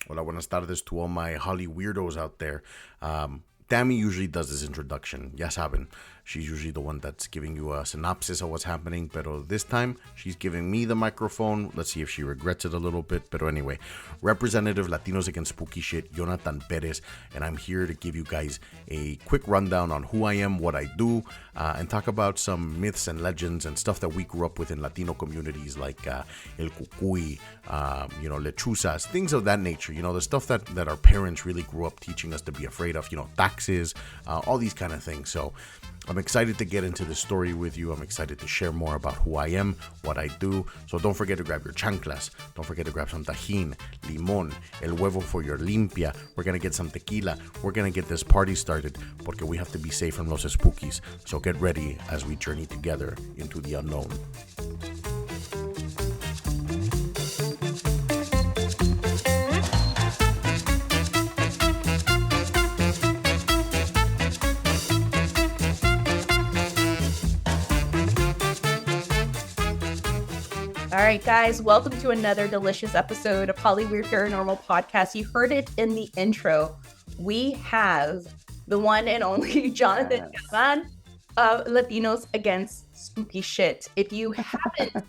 Hola, buenas tardes to all my Holly weirdos out there. Tammy usually does this introduction. Ya saben, she's usually the one that's giving you a synopsis of what's happening. Pero this time, she's giving me the microphone. Let's see if she regrets it a little bit. But anyway, Representative Latinos Against Spooky shit, Jonathan Perez. And I'm here to give you guys a quick rundown on who I am, what I do, and talk about some myths and legends and stuff that we grew up with in Latino communities like El Cucuy, lechuzas, things of that nature. You know, the stuff that our parents really grew up teaching us to be afraid of, taxes, all these kind of things. So I'm excited to get into this story with you. I'm excited to share more about who I am, what I do. So don't forget to grab your chanclas. Don't forget to grab some tajin, limon, el huevo for your limpia. We're going to get some tequila. We're going to get this party started porque we have to be safe from los Espookies. So get ready as we journey together into the unknown. All right, guys, welcome to another delicious episode of Hollyweird Paranormal Podcast. You heard it in the intro. We have the one and only Jonathan Perez of Latinos Against Spooky shit. If you haven't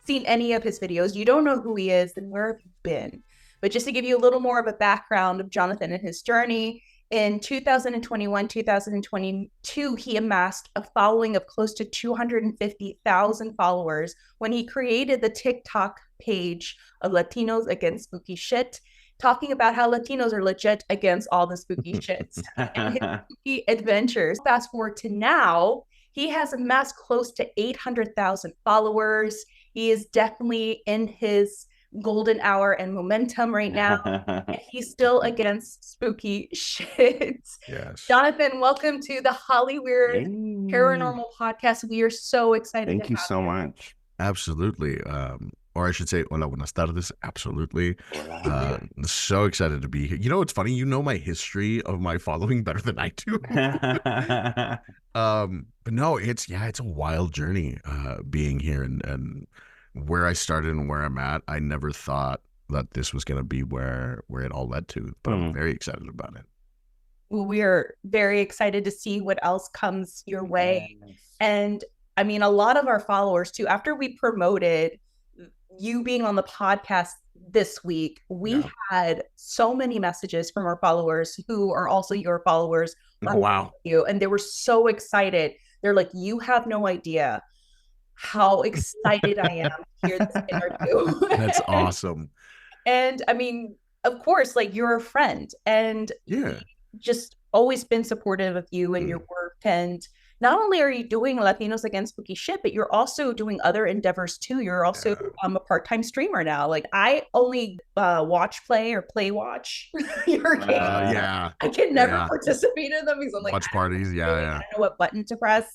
seen any of his videos, you don't know who he is, then where have you been? But just to give you a little more of a background of Jonathan and his journey, in 2021, 2022, he amassed a following of close to 250,000 followers when he created the TikTok page of Latinos Against Spooky shit, talking about how Latinos are legit against all the spooky shits and his spooky adventures. Fast forward to now, he has amassed close to 800,000 followers. He is definitely in his golden hour and momentum right now. He's still against spooky shit. Yes. Jonathan, welcome to the Hollyweird Paranormal Podcast. We are so excited. Thank you so much. Absolutely. Or I should say, hola, buenas tardes. Absolutely. So excited to be here. You know, it's funny. You know my history of my following better than I do. But no, it's a wild journey being here and where I started and where I'm at. I never thought that this was going to be where it all led to, but I'm very excited about it. We're very excited to see what else comes your way. And I mean, a lot of our followers too, after we promoted you being on the podcast this week, we had so many messages from our followers who are also your followers. Oh, wow. You, and they were so excited. They're like, you have no idea how excited I am to hear this interview. That's awesome. And I mean, of course, like, you're a friend and just always been supportive of you and your work. And not only are you doing Latinos Against Spooky shit, but you're also doing other endeavors too. You're also a part-time streamer now. Like, I only watch watch your game. I can never participate in them because I'm like, watch parties. I don't know what button to press.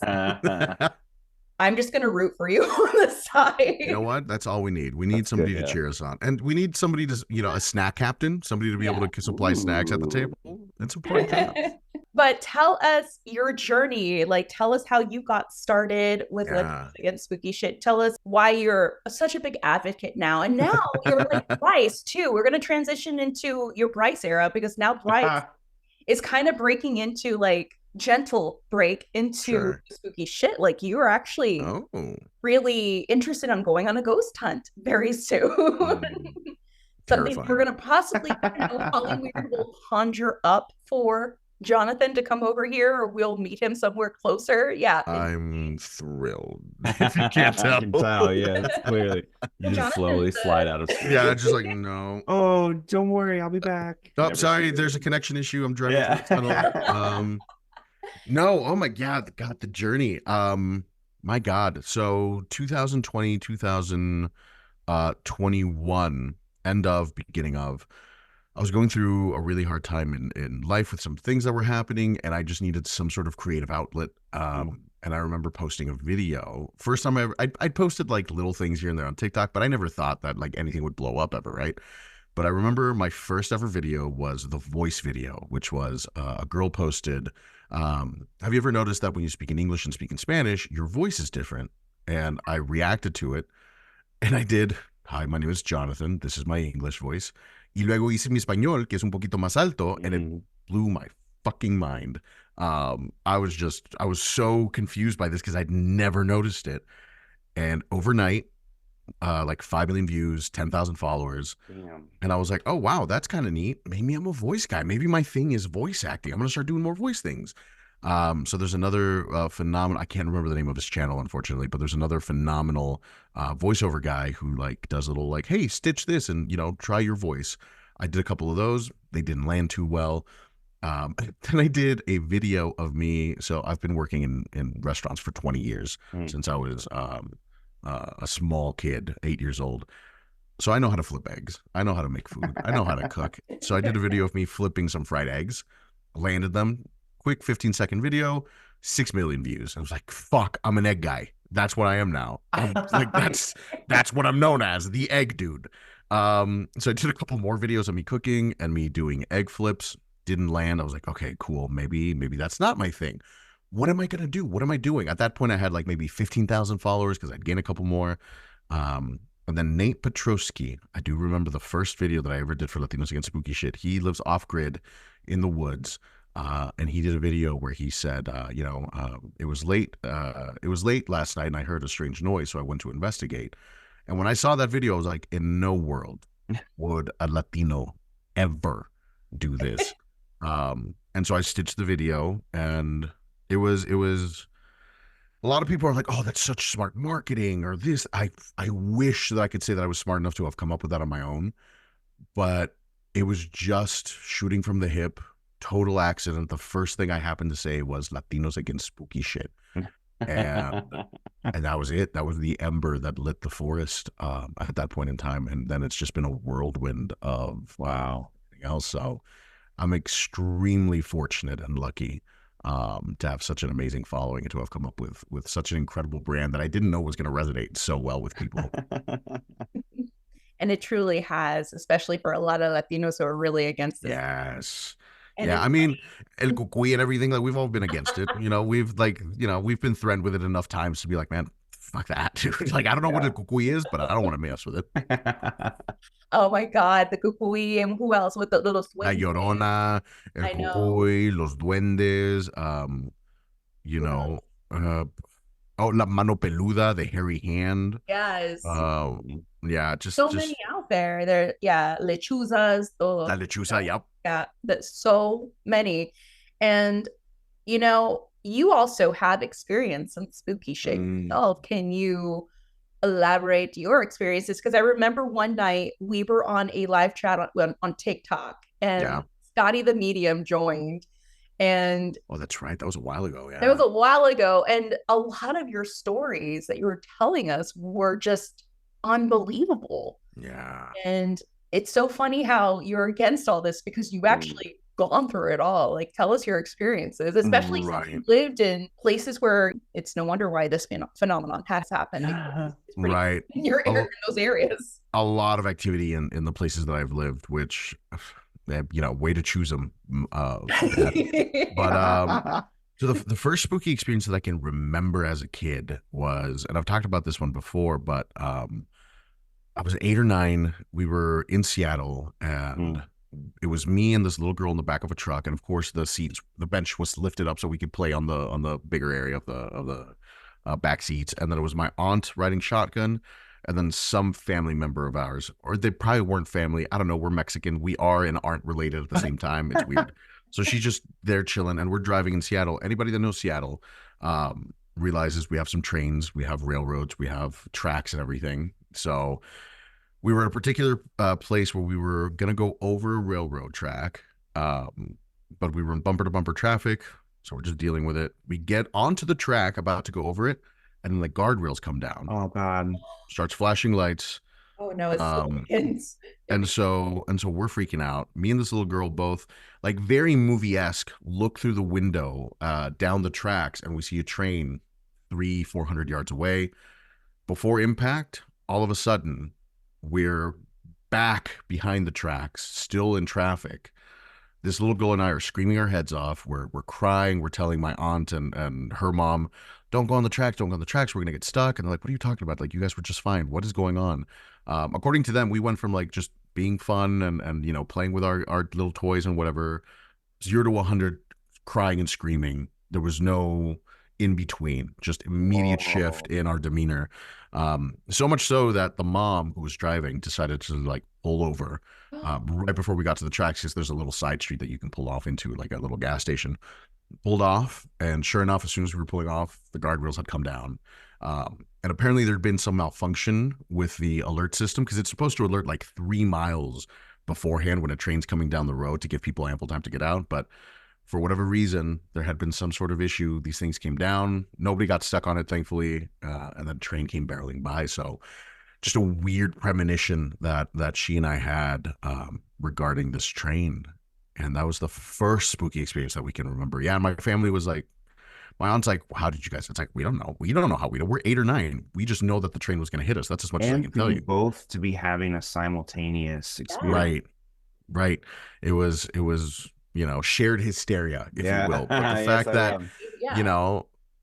I'm just going to root for you on the side. You know what? That's all we need. We need somebody to cheer us on. And we need somebody to, a snack captain, somebody to be able to supply snacks at the table. That's important. But tell us your journey. Like, tell us how you got started with Latinos Against Spooky shit. Tell us why you're such a big advocate now. And now you're like Bryce too. We're going to transition into your Bryce era because now Bryce is kind of breaking into like gentle break into spooky shit. Like, you are actually really interested on going on a ghost hunt very soon. Something we're going to possibly, Hollyweird will conjure up for Jonathan to come over here, or we'll meet him somewhere closer. I'm thrilled. If you can't tell. I can tell, it's clearly. You just slowly slide out of school. Just like, no. Oh, don't worry, I'll be back. Oh, sorry, there's a connection issue. I'm driving to the tunnel. No, oh my God, the journey. My God. So 2020, 2021, beginning of, I was going through a really hard time in life with some things that were happening, and I just needed some sort of creative outlet. And I remember posting a video. First time I posted like little things here and there on TikTok, but I never thought that like anything would blow up ever, right? But I remember my first ever video was the voice video, which was a girl posted. Have you ever noticed that when you speak in English and speak in Spanish, your voice is different? And I reacted to it, and I did. Hi, my name is Jonathan. This is my English voice. Y luego hice mi español, que es un poquito más alto, and it Mm. blew my fucking mind. I was so confused by this because I'd never noticed it. And overnight, like 5 million views, 10,000 followers. Damn. And I was like, oh, wow, that's kind of neat. Maybe I'm a voice guy. Maybe my thing is voice acting. I'm going to start doing more voice things. So there's another phenomenal, I can't remember the name of his channel, unfortunately, but there's another phenomenal voiceover guy who like does a little like, hey, stitch this and, you know, try your voice. I did a couple of those. They didn't land too well. Then I did a video of me. So I've been working in restaurants for 20 years since I was a small kid, 8 years old. So I know how to flip eggs. I know how to make food. I know how to cook. So I did a video of me flipping some fried eggs, landed them, quick 15-second video, 6 million views. I was like, fuck, I'm an egg guy. That's what I am now. I'm like, that's what I'm known as, the egg dude. So I did a couple more videos of me cooking and me doing egg flips. Didn't land. I was like, okay, cool. Maybe that's not my thing. What am I going to do? What am I doing? At that point, I had like maybe 15,000 followers because I'd gained a couple more. And then Nate Petrosky, I do remember the first video that I ever did for Latinos Against Spooky shit. He lives off grid in the woods. And he did a video where he said, it was late. It was late last night and I heard a strange noise. So I went to investigate. And when I saw that video, I was like, in no world would a Latino ever do this. And so I stitched the video and it was a lot of people are like, oh, that's such smart marketing or this. I wish that I could say that I was smart enough to have come up with that on my own, but it was just shooting from the hip, total accident. The first thing I happened to say was Latinos Against Spooky shit. And that was it. That was the ember that lit the forest at that point in time. And then it's just been a whirlwind of everything else. So I'm extremely fortunate and lucky to have such an amazing following and to have come up with such an incredible brand that I didn't know was going to resonate so well with people. And it truly has, especially for a lot of Latinos who are really against it. Yes. And yeah, I mean, el cucuy and everything, like we've all been against it. We've been threatened with it enough times to be like, man, fuck that, dude. Like, I don't know what a cucuy is, but I don't want to mess with it. Oh my God, the Cucuy and who else with the little La Llorona, el cucuy, los duendes, la mano peluda, the hairy hand. Yes. Just many out there. There, lechuzas. La lechuza, yep. Yeah, that's so many. And, you also have experience in spooky shit yourself. Can you elaborate your experiences? Because I remember one night we were on a live chat on TikTok and Scotty the Medium joined. And oh, that's right. That was a while ago. Yeah, that was a while ago. And a lot of your stories that you were telling us were just unbelievable. Yeah. And it's so funny how you're against all this because you've actually gone through it all. Like, tell us your experiences, especially since you lived in places where it's no wonder why this phenomenon has happened. Right. In those areas. A lot of activity in the places that I've lived, which, way to choose them. But so the first spooky experience that I can remember as a kid was, and I've talked about this one before, but I was 8 or 9. We were in Seattle, and it was me and this little girl in the back of a truck, and of course the bench was lifted up so we could play on the bigger area of the back seats. And then it was my aunt riding shotgun, and then some family member of ours, or they probably weren't family. I don't know. We're Mexican. We are and aren't related at the same time. It's weird. So she's just there chilling, and we're driving in Seattle. Anybody that knows Seattle realizes we have some trains, we have railroads, we have tracks and everything. So we were at a particular place where we were going to go over a railroad track, but we were in bumper-to-bumper traffic, so we're just dealing with it. We get onto the track, about to go over it, and then the guardrails come down. Oh, God. Starts flashing lights. Oh, no, it's so intense. And so we're freaking out. Me and this little girl both, like very movie-esque, look through the window down the tracks, and we see a train 300-400 yards away. Before impact, all of a sudden, we're back behind the tracks, still in traffic. This little girl and I are screaming our heads off. We're crying. We're telling my aunt and her mom, don't go on the tracks. Don't go on the tracks. We're going to get stuck. And they're like, what are you talking about? Like, you guys were just fine. What is going on? According to them, we went from like just being fun and playing with our little toys and whatever. 0 to 100, crying and screaming. There was no in between, just immediate shift in our demeanor. So much so that the mom who was driving decided to like pull over right before we got to the tracks, because there's a little side street that you can pull off into, like a little gas station. Pulled off, and sure enough, as soon as we were pulling off, the guardrails had come down. And apparently there'd been some malfunction with the alert system, because it's supposed to alert like 3 miles beforehand when a train's coming down the road to give people ample time to get out. But for whatever reason, there had been some sort of issue. These things came down. Nobody got stuck on it, thankfully. And then the train came barreling by. So just a weird premonition that she and I had regarding this train. And that was the first spooky experience that we can remember. Yeah, and my family was like, my aunt's like, how did you guys? It's like, we don't know. We don't know how we know. We're 8 or 9. We just know that the train was going to hit us. That's as much as I can tell you. Both to be having a simultaneous experience. Right. It was, shared hysteria, if you will. But the fact that,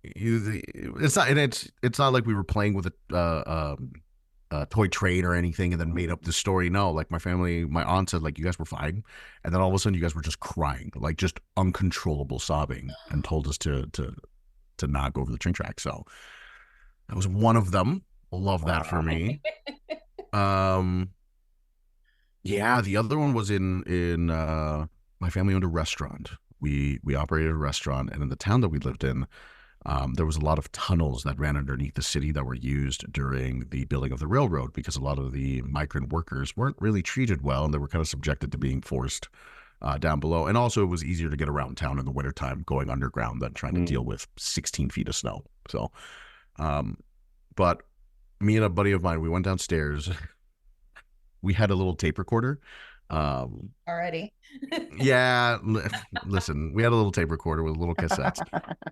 it's not, and it's not like we were playing with a toy train or anything and then made up the story. No, like my aunt said, like, you guys were fine, and then all of a sudden you guys were just crying, like just uncontrollable sobbing, and told us to not go over the train track. So that was one of them. Love that for me. Yeah, the other one was in my family owned a restaurant. We operated a restaurant, and in the town that we lived in, there was a lot of tunnels that ran underneath the city that were used during the building of the railroad, because a lot of the migrant workers weren't really treated well, and they were kind of subjected to being forced down below. And also, it was easier to get around town in the wintertime going underground than trying to deal with 16 feet of snow. So, but me and a buddy of mine, we went downstairs. We had a little tape recorder. Already. Yeah, listen, we had a little tape recorder with little cassettes,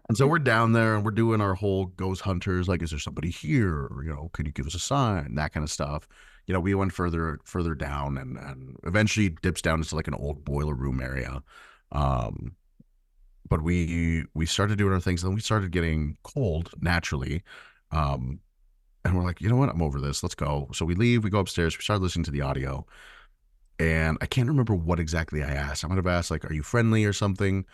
and so we're down there and we're doing our whole ghost hunters, like, is there somebody here, could you give us a sign, that kind of stuff. We went further down, and eventually dips down into like an old boiler room area. But we started doing our things, and then we started getting cold naturally, and we're like, you know what, I'm over this, let's go. So we leave, we go upstairs, we start listening to the audio. And I can't remember what exactly I asked. I might have asked, like, are you friendly or something?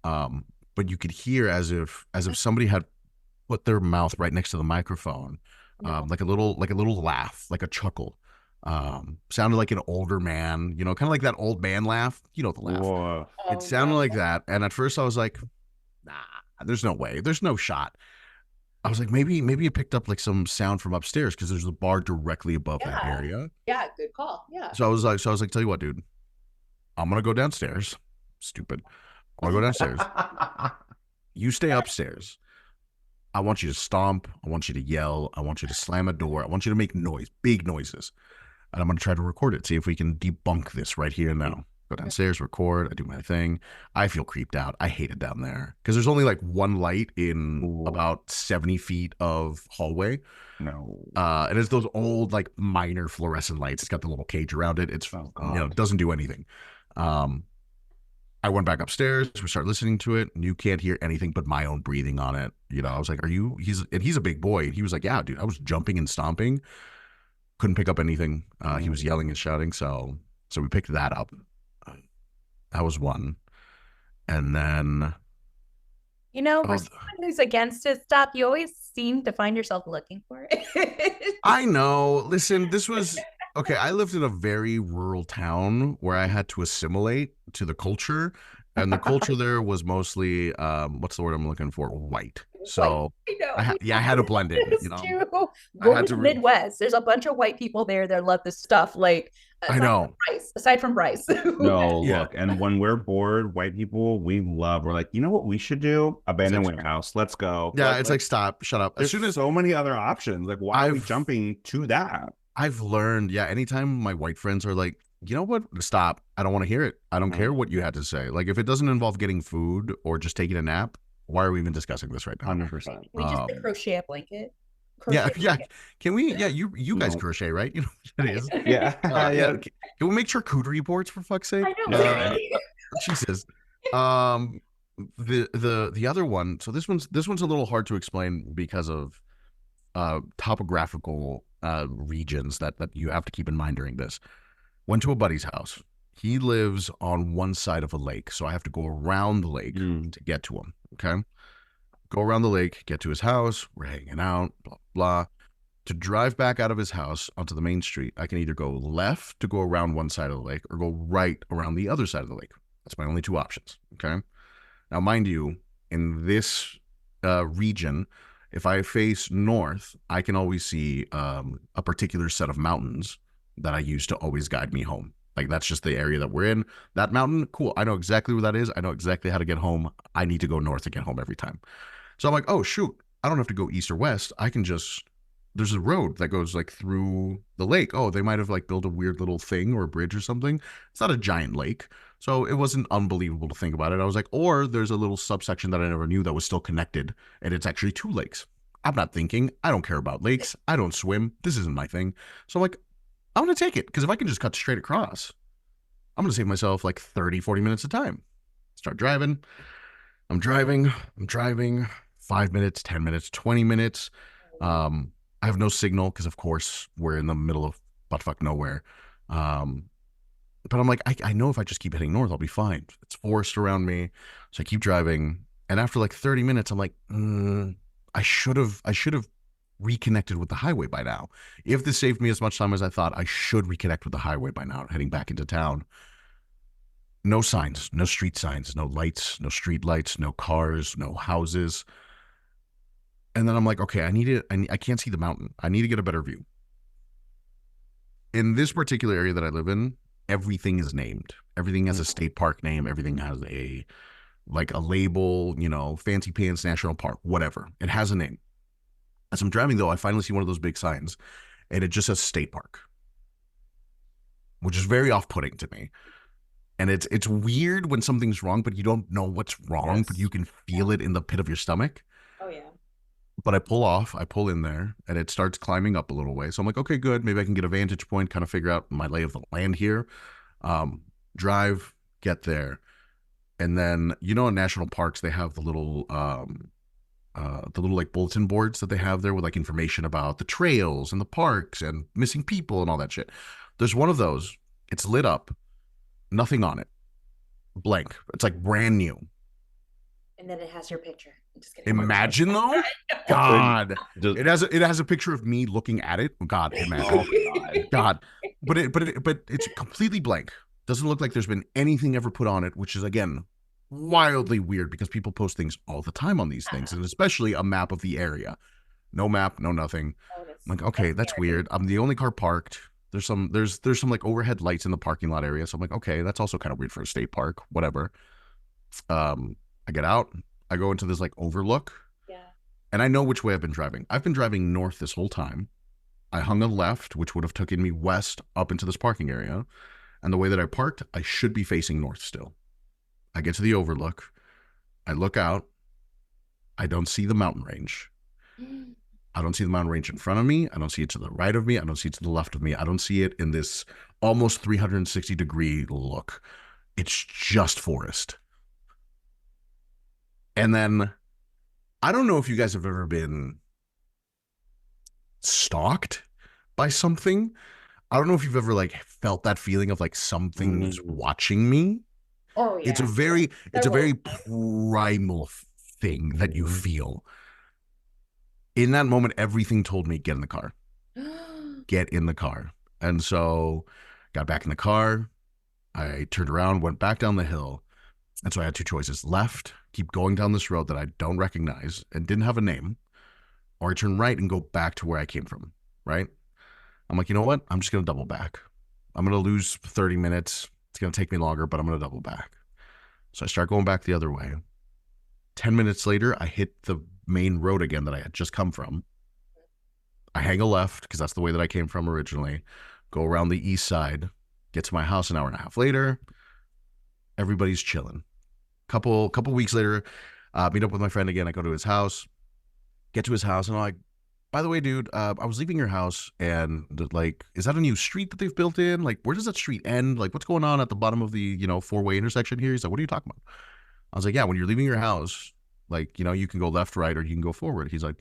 But you could hear as if somebody had put their mouth right next to the microphone, like a little laugh, like a chuckle. Sounded like an older man, kind of like that old man laugh. You know the laugh. Whoa. It sounded like that. And at first I was like, nah, there's no way. There's no shot. I was like, maybe it picked up like some sound from upstairs, because there's a bar directly above that area. Yeah, good call. Yeah. So I was like, tell you what, dude, I'm gonna go downstairs. Stupid. I'm gonna go downstairs. You stay upstairs. I want you to stomp. I want you to yell. I want you to slam a door. I want you to make noise, big noises. And I'm gonna try to record it. See if we can debunk this right here and now. Go downstairs, record. I do my thing. I feel creeped out. I hate it down there, because there's only like one light in about 70 feet of hallway. No. And it's those old like minor fluorescent lights. It's got the little cage around it. It's it doesn't do anything. I went back upstairs. We started listening to it, and you can't hear anything but my own breathing on it. I was like, he's a big boy. He was like, yeah, dude, I was jumping and stomping. Couldn't pick up anything. He was yelling and shouting. So we picked that up. That was one. And then, for someone who's against it, stop, you always seem to find yourself looking for it. I know. Listen, this was, okay, I lived in a very rural town where I had to assimilate to the culture. And the culture there was mostly, what's the word I'm looking for? White. So I had to blend in. Go to the Midwest. There's a bunch of white people there that love this stuff. Like, I know. Aside from Bryce. No, look, and when we're bored, white people, we're like, you know what we should do? Abandoned warehouse. Let's go. Yeah, it's like, stop, shut up. There's so many other options. Like, why are we jumping to that? I've learned, anytime my white friends are like, you know what? Stop. I don't want to hear it. I don't care what you had to say. Like, if it doesn't involve getting food or just taking a nap, why are we even discussing this right now? 100%. We just crochet a blanket. Yeah. Can we? Yeah, you guys crochet, right? You know what it is. Yeah. Can we make charcuterie boards, for fuck's sake? I know. Jesus. The other one. So this one's a little hard to explain because of topographical regions that you have to keep in mind during this. Went to a buddy's house. He lives on one side of a lake, so I have to go around the lake to get to him. Okay. Go around the lake, get to his house. We're hanging out, blah, blah. To drive back out of his house onto the main street, I can either go left to go around one side of the lake or go right around the other side of the lake. That's my only two options. Okay. Now, mind you, in this region, if I face north, I can always see a particular set of mountains that I use to always guide me home. Like, that's just the area that we're in. That mountain, cool. I know exactly where that is. I know exactly how to get home. I need to go north to get home every time. So I'm like, oh, shoot. I don't have to go east or west. I can just, there's a road that goes like through the lake. Oh, they might have like built a weird little thing or a bridge or something. It's not a giant lake. So it wasn't unbelievable to think about it. I was like, or there's a little subsection that I never knew that was still connected, and it's actually two lakes. I'm not thinking. I don't care about lakes. I don't swim. This isn't my thing. So I'm like, I'm going to take it, because if I can just cut straight across, I'm going to save myself like 30, 40 minutes of time. Start driving. I'm driving. 5 minutes, 10 minutes, 20 minutes. I have no signal because, of course, we're in the middle of buttfuck nowhere. But I'm like, I know if I just keep heading north, I'll be fine. It's forest around me. So I keep driving. And after like 30 minutes, I'm like, I should have reconnected with the highway by now. If this saved me as much time as I thought, I should reconnect with the highway by now, heading back into town. No signs, no street signs, no lights, no street lights, no cars, no houses. And then I'm like, okay, I can't see the mountain. I need to get a better view. In this particular area that I live in, everything is named. Everything has a state park name. Everything has a label, Fancy Pants National Park, whatever. It has a name. As I'm driving, though, I finally see one of those big signs, and it just says state park, which is very off-putting to me. And it's weird when something's wrong, but you don't know what's wrong, but you can feel it in the pit of your stomach. Oh, yeah. But I pull in there, and it starts climbing up a little way. So I'm like, okay, good. Maybe I can get a vantage point, kind of figure out my lay of the land here. Drive, get there. And then, in national parks, they have the little like bulletin boards that they have there with like information about the trails and the parks and missing people and all that shit. There's one of those. It's lit up, nothing on it, blank. It's like brand new. And then it has your picture. I'm just kidding. Imagine though, God, it has a picture of me looking at it. God, imagine, God, but it's completely blank. Doesn't look like there's been anything ever put on it, which is again wildly weird because people post things all the time on these things, and especially a map of the area. No map, no nothing. I'm like, okay, that's weird. I'm the only car parked. There's some like overhead lights in the parking lot area, so I'm like, okay, that's also kind of weird for a state park. Whatever. I get out. I go into this like overlook. Yeah. And I know which way I've been driving. I've been driving north this whole time. I hung a left, which would have taken me west up into this parking area. And the way that I parked, I should be facing north still. I get to the overlook. I look out. I don't see the mountain range. I don't see the mountain range in front of me. I don't see it to the right of me. I don't see it to the left of me. I don't see it in this almost 360-degree look. It's just forest. And then, I don't know if you guys have ever been stalked by something. I don't know if you've ever like felt that feeling of like something's watching me. Oh yeah. It's a very primal thing that you feel. In that moment, everything told me, get in the car. Get in the car. And so, got back in the car. I turned around, went back down the hill. And so I had two choices. Left, keep going down this road that I don't recognize and didn't have a name, or I turn right and go back to where I came from, right? I'm like, you know what? I'm just going to double back. I'm going to lose 30 minutes. It's going to take me longer, but I'm going to double back. So I start going back the other way. 10 minutes later, I hit the main road again that I had just come from. I hang a left because that's the way that I came from originally. Go around the east side, get to my house an hour and a half later. Everybody's chilling. Couple weeks later, meet up with my friend again. I go to his house, get to his house, and I'm like, by the way, dude, I was leaving your house, and like, is that a new street that they've built in? Like, where does that street end? Like, what's going on at the bottom of the, four-way intersection here? He's like, what are you talking about? I was like, yeah, when you're leaving your house, like, you can go left, right, or you can go forward. He's like,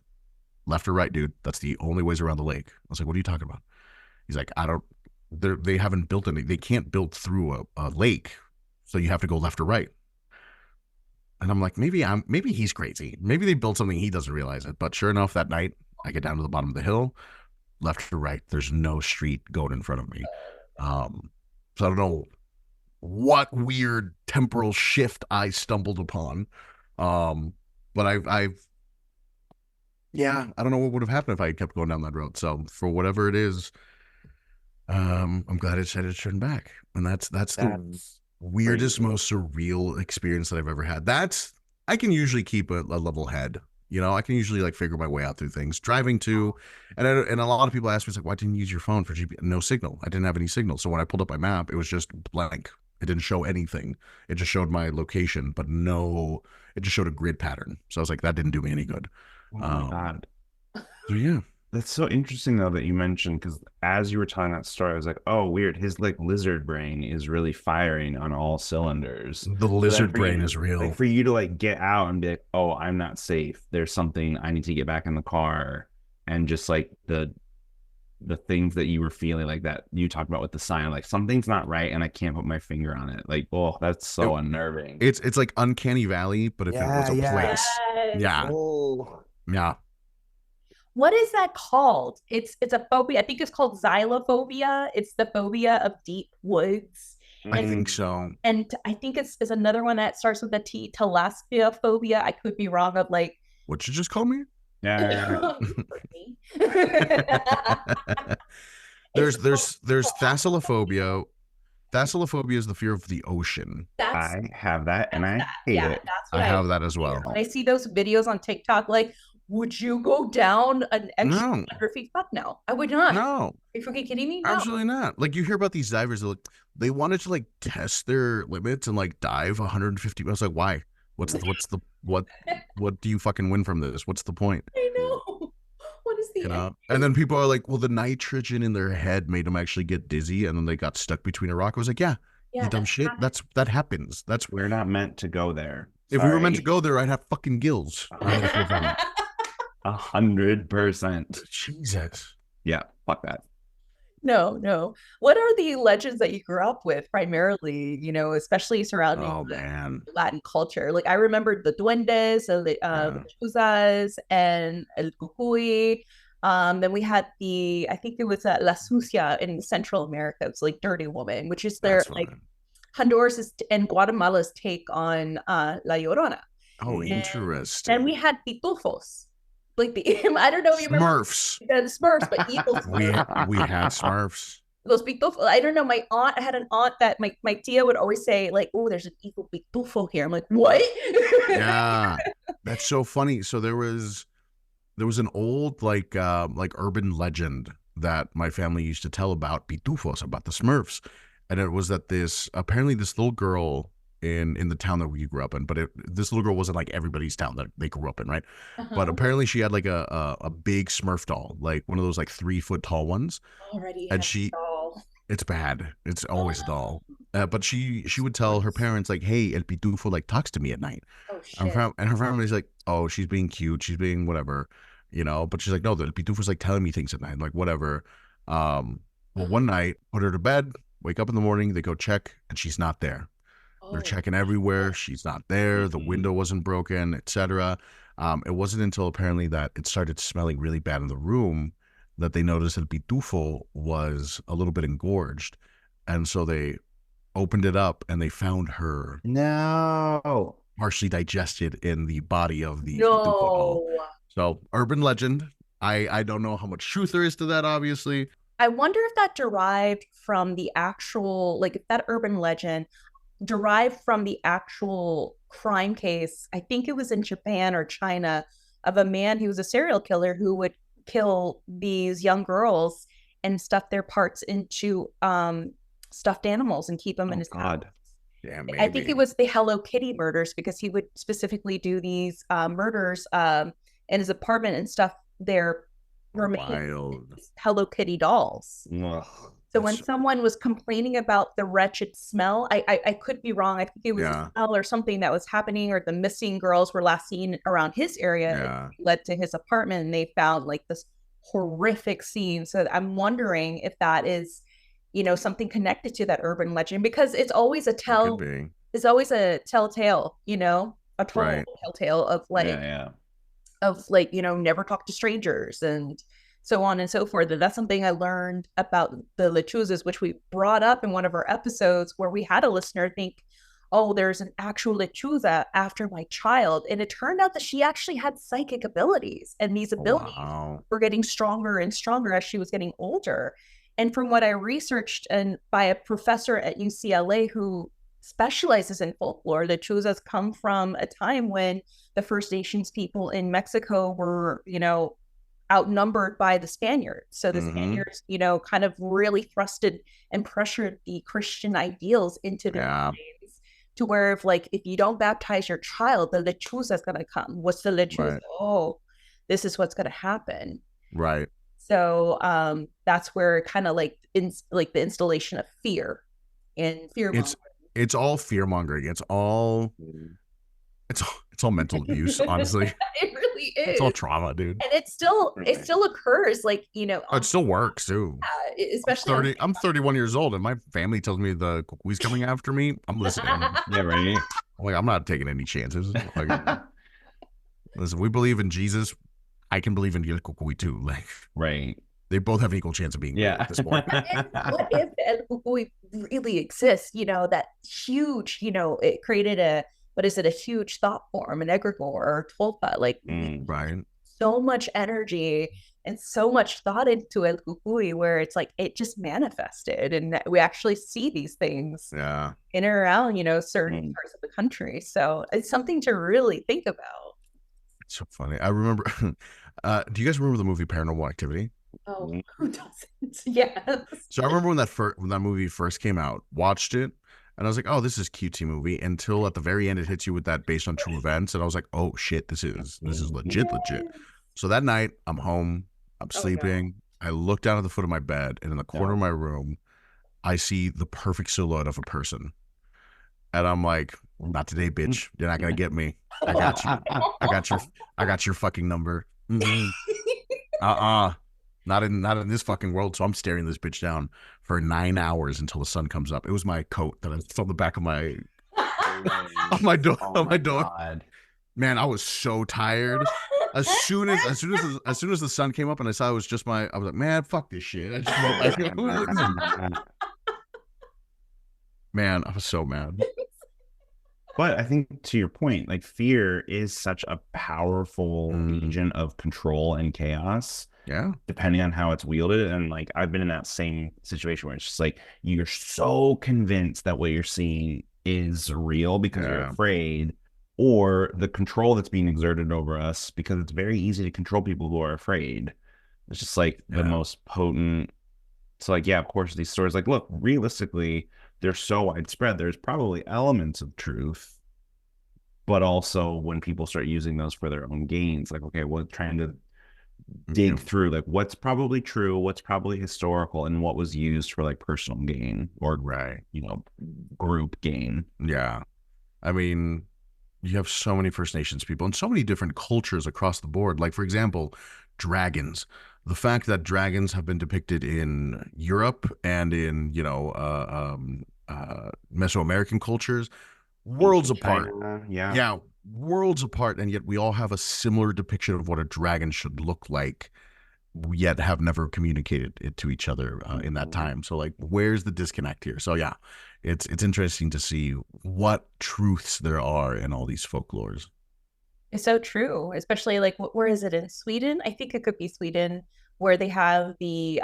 left or right, dude. That's the only ways around the lake. I was like, what are you talking about? He's like, they haven't built any. They can't build through a lake, so you have to go left or right. And I'm like, maybe he's crazy. Maybe they built something he doesn't realize it. But sure enough, that night I get down to the bottom of the hill, left or right. There's no street going in front of me. So I don't know what weird temporal shift I stumbled upon. But I've yeah, I don't know what would have happened if I had kept going down that road. So for whatever it is, I'm glad it said it turned back. And that's the weirdest, crazy. most surreal experience that I've ever had. I can usually keep a level head. You know, I can usually like figure my way out through things. Driving to, and a lot of people ask me, it's like, why didn't you use your phone for GPS? No signal. I didn't have any signal. So when I pulled up my map, it was just blank. It didn't show anything. It just showed my location, but it just showed a grid pattern. So I was like, that didn't do me any good. Oh my God. So yeah. That's so interesting though that you mentioned, because as you were telling that story, I was like, oh, weird. His like lizard brain is really firing on all cylinders. The lizard brain is real. Like for you to like get out and be like, oh, I'm not safe. There's something I need to get back in the car. And just like the things that you were feeling, like that you talked about with the sign, like something's not right and I can't put my finger on it. Like, oh, that's so unnerving. It's like Uncanny Valley, but if it was a place. Yeah. Oh. Yeah. What is that called? It's a phobia. I think it's called xylophobia. It's the phobia of deep woods. I think so. And I think it's another one that starts with a T, thalassophobia. I could be wrong. Of like, what you just called me? Yeah. There's thalassophobia. Thalassophobia is the fear of the ocean. I have that and I hate it. I have that as well. When I see those videos on TikTok, like, would you go down an extra 100 feet? Fuck no. I would not. No. Are you fucking kidding me? No. Absolutely not. Like you hear about these divers that they wanted to like test their limits and like dive 150. I was like, why? What do you fucking win from this? What's the point? I know. What is the end? And then people are like, well, the nitrogen in their head made them actually get dizzy and then they got stuck between a rock. I was like, yeah, you dumb shit. That happens. We're not meant to go there. If we were meant to go there, I'd have fucking gills. 100%. Jesus. Yeah, fuck that. No. What are the legends that you grew up with primarily, especially surrounding Latin culture? Like I remembered the Duendes, the Chuzas, and El Cucuy. Then we had I think it was La Sucia in Central America. It's like Dirty Woman, which is their Honduras and Guatemala's take on La Llorona. Oh, interesting. And we had Pitufos. Like I don't know if you remember Smurfs. The Smurfs, but evil Smurfs. We had Smurfs. Those pitufos. I don't know. I had an aunt that my tia would always say, like, oh, there's an evil pitufo here. I'm like, what? Yeah. That's so funny. So there was an old like urban legend that my family used to tell about pitufos, about the Smurfs. And it was that apparently this little girl in the town that we grew up in, but this little girl wasn't like everybody's town that they grew up in, right? But apparently she had like a big Smurf doll, like one of those like 3 foot tall ones. Already, and it's bad. It's always a doll. But she would tell her parents like, "Hey, El Pitufo like talks to me at night." Oh shit! And her family's like, "Oh, she's being cute. She's being whatever, But she's like, "No, the El Pitufo's like telling me things at night, like whatever." Well, one night, put her to bed. Wake up in the morning, they go check, and she's not there. They're checking everywhere. She's not there. The window wasn't broken, etc. It wasn't until apparently that it started smelling really bad in the room that they noticed that Pitufo was a little bit engorged. And so they opened it up and they found her partially digested in the body of the Pitufo doll. So urban legend. I don't know how much truth there is to that, obviously. I wonder if that derived from the actual, like if that urban legend derived from the actual crime case. I think it was in Japan or China, of a man who was a serial killer who would kill these young girls and stuff their parts into stuffed animals and keep them in his house. Yeah, maybe. I think it was the Hello Kitty murders, because he would specifically do these murders in his apartment and stuff their Hello Kitty dolls. Ugh. So when someone was complaining about the wretched smell, I could be wrong. I think it was a smell or something that was happening, or the missing girls were last seen around his area. Yeah. It led to his apartment, and they found like this horrific scene. So I'm wondering if that is something connected to that urban legend, because it's always a Could be. it's always a telltale, a total telltale of never talk to strangers and so on and so forth. And that's something I learned about the lechuzas, which we brought up in one of our episodes, where we had a listener think, oh, there's an actual lechuza after my child. And it turned out that she actually had psychic abilities, and these abilities were getting stronger and stronger as she was getting older. And from what I researched, and by a professor at UCLA who specializes in folklore, lechuzas come from a time when the First Nations people in Mexico were, outnumbered by the Spaniards. So the Spaniards, kind of really thrusted and pressured the Christian ideals into the minds, to where if you don't baptize your child, the lechuza is going to come. What's the lechuza? Right. Oh, this is what's going to happen. Right. So that's where kind of the installation of fear and fear mongering. It's all fear mongering. It's all mental abuse, honestly. It really is. It's all trauma, dude. And it still occurs, it still works too. Especially I'm 31 years old, and my family tells me the Cucuy's coming after me. I'm listening. Yeah, right. I'm not taking any chances. Listen, we believe in Jesus. I can believe in Cucuy too. Right. They both have an equal chance of being at this point. What if El Cucuy really exists? That huge, it created a huge thought form, an egregore or tolpa, right. So much energy and so much thought into El Cucuy, where it's it just manifested, and we actually see these things in and around, certain parts of the country. So it's something to really think about. It's so funny. I remember, do you guys remember the movie Paranormal Activity? Oh, who doesn't? Yeah. So I remember when that movie first came out, watched it, and I was like, oh, this is a cutesy movie, until at the very end it hits you with that based on true events, and I was like, oh shit, this is legit. So that night I'm home, I'm sleeping, I look down at the foot of my bed, and in the corner of my room I see the perfect silhouette of a person, and I'm like, not today, bitch. You're not gonna get me. I got you. I got your fucking number. Not in this fucking world. So I'm staring this bitch down for 9 hours until the sun comes up. It was my coat that I on the back of my on my door. God. Man, I was so tired. As soon as the sun came up and I saw it was just I was like, man, fuck this shit. Man, I was so mad. But I think, to your point, fear is such a powerful agent of control and chaos. Yeah. Depending on how it's wielded. And I've been in that same situation where it's just you're so convinced that what you're seeing is real because you're afraid, or the control that's being exerted over us, because it's very easy to control people who are afraid. It's just the most potent. It's of course, these stories, look, realistically, they're so widespread. There's probably elements of truth, but also when people start using those for their own gains, okay, well, trying to dig through what's probably true, what's probably historical, and what was used for personal gain or group gain. Yeah. I mean, you have so many First Nations people and so many different cultures across the board. For example, dragons. The fact that dragons have been depicted in Europe and in Mesoamerican cultures, worlds apart. Yeah, worlds apart, and yet we all have a similar depiction of what a dragon should look like, yet have never communicated it to each other in that time. So where's the disconnect here? So yeah, it's interesting to see what truths there are in all these folklores. It's so true, especially where is it, in Sweden? I think it could be Sweden, where they have the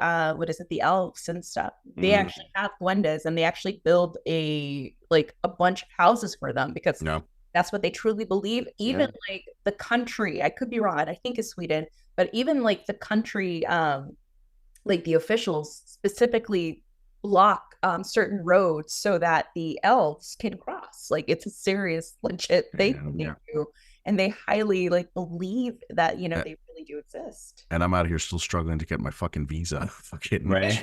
the elves and stuff. They actually have Duendes, and they actually build a bunch of houses for them, because that's what they truly believe. Even the country, I could be wrong, I think it's Sweden, but even the country, the officials specifically block certain roads so that the elves can cross. It's a serious, legit thing they do. And they highly believe that, they really do exist. And I'm out here still struggling to get my fucking visa. Fucking right.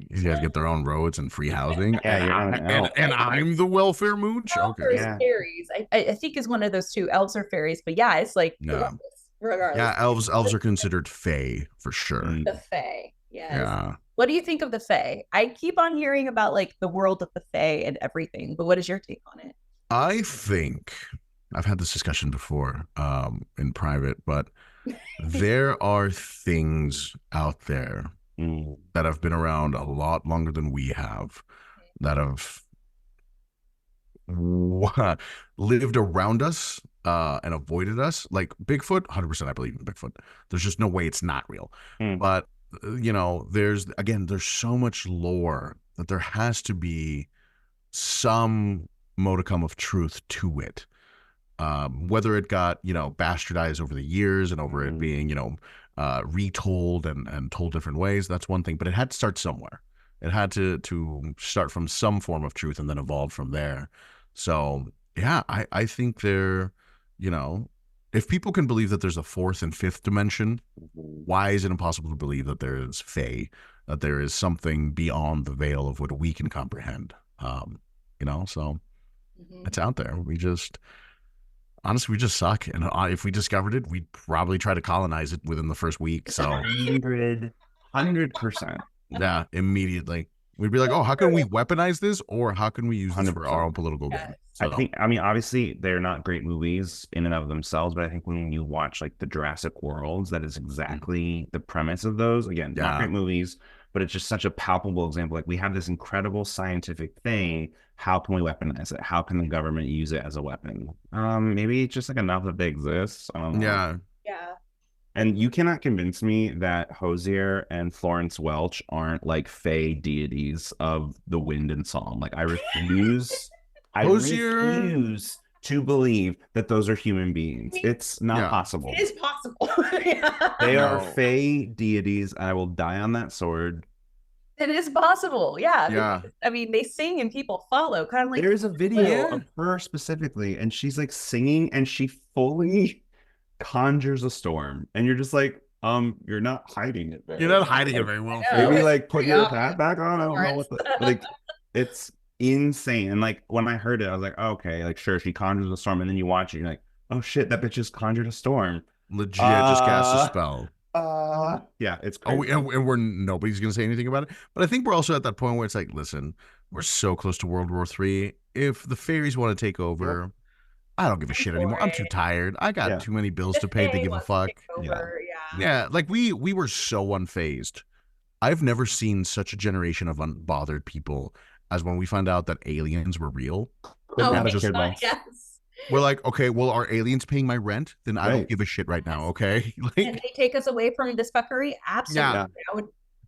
These guys get their own roads and free housing. Yeah, and I'm the welfare mooch. Okay. Fairies. I think is one of those two. Elves or fairies, but it's no. Regardless. Yeah, elves are considered fae for sure. The fae. Yes. Yeah. What do you think of the Fae? I keep on hearing about like the world of the Fae and everything, but what is your take on it? I think I've had this discussion before in private, but there are things out there that have been around a lot longer than we have, that have lived around us and avoided us. Like Bigfoot, 100% I believe in Bigfoot. There's just no way it's not real. But there's so much lore that there has to be some modicum of truth to it. Whether it got bastardized over the years and over it being retold and told different ways, that's one thing, but it had to start somewhere. It had to start from some form of truth and then evolve from there. So yeah, I think if people can believe that there's a fourth and fifth dimension, why is it impossible to believe that there is Fae, that there is something beyond the veil of what we can comprehend? So it's out there. Honestly, we just suck. And if we discovered it, we'd probably try to colonize it within the first week. So 100%. Yeah, immediately. We'd be like, oh, how can we weaponize this? Or how can we use this for our own political gain? So, I mean, obviously, they're not great movies in and of themselves, but I think when you watch like the Jurassic Worlds, that is exactly the premise of those. Again, not great movies, but it's just such a palpable example. Like, we have this incredible scientific thing. How can we weaponize it? How can the government use it as a weapon? Maybe it's just like enough that they exist. I don't know. Yeah. And you cannot convince me that Hosier and Florence Welch aren't like Fey deities of the wind and song. Like, I refuse to believe that those are human beings. It's not possible. It is possible. They are Fey deities. I will die on that sword. It is possible. Yeah. I mean, they sing and people follow. Kind of like there's a video of her specifically, and she's like singing, and she fully conjures a storm, and you're just like, you're not hiding it very well. Maybe like put your hat back on. I don't know what like it's insane. And like when I heard it, I was like, oh, okay, like sure, she conjures a storm, and then you watch it, you're like, oh shit, that bitch just conjured a storm. Legit, just cast a spell. Yeah, it's crazy. And nobody's gonna say anything about it. But I think we're also at that point where it's like, listen, we're so close to World War III. If the fairies want to take over, I don't give a shit anymore. I'm too tired. I got too many bills to pay to give a fuck. Yeah, like we were so unfazed. I've never seen such a generation of unbothered people as when we found out that aliens were real. We're like, okay, well, are aliens paying my rent? Then I don't give a shit right now, okay? Like, can they take us away from this fuckery? Absolutely. Yeah.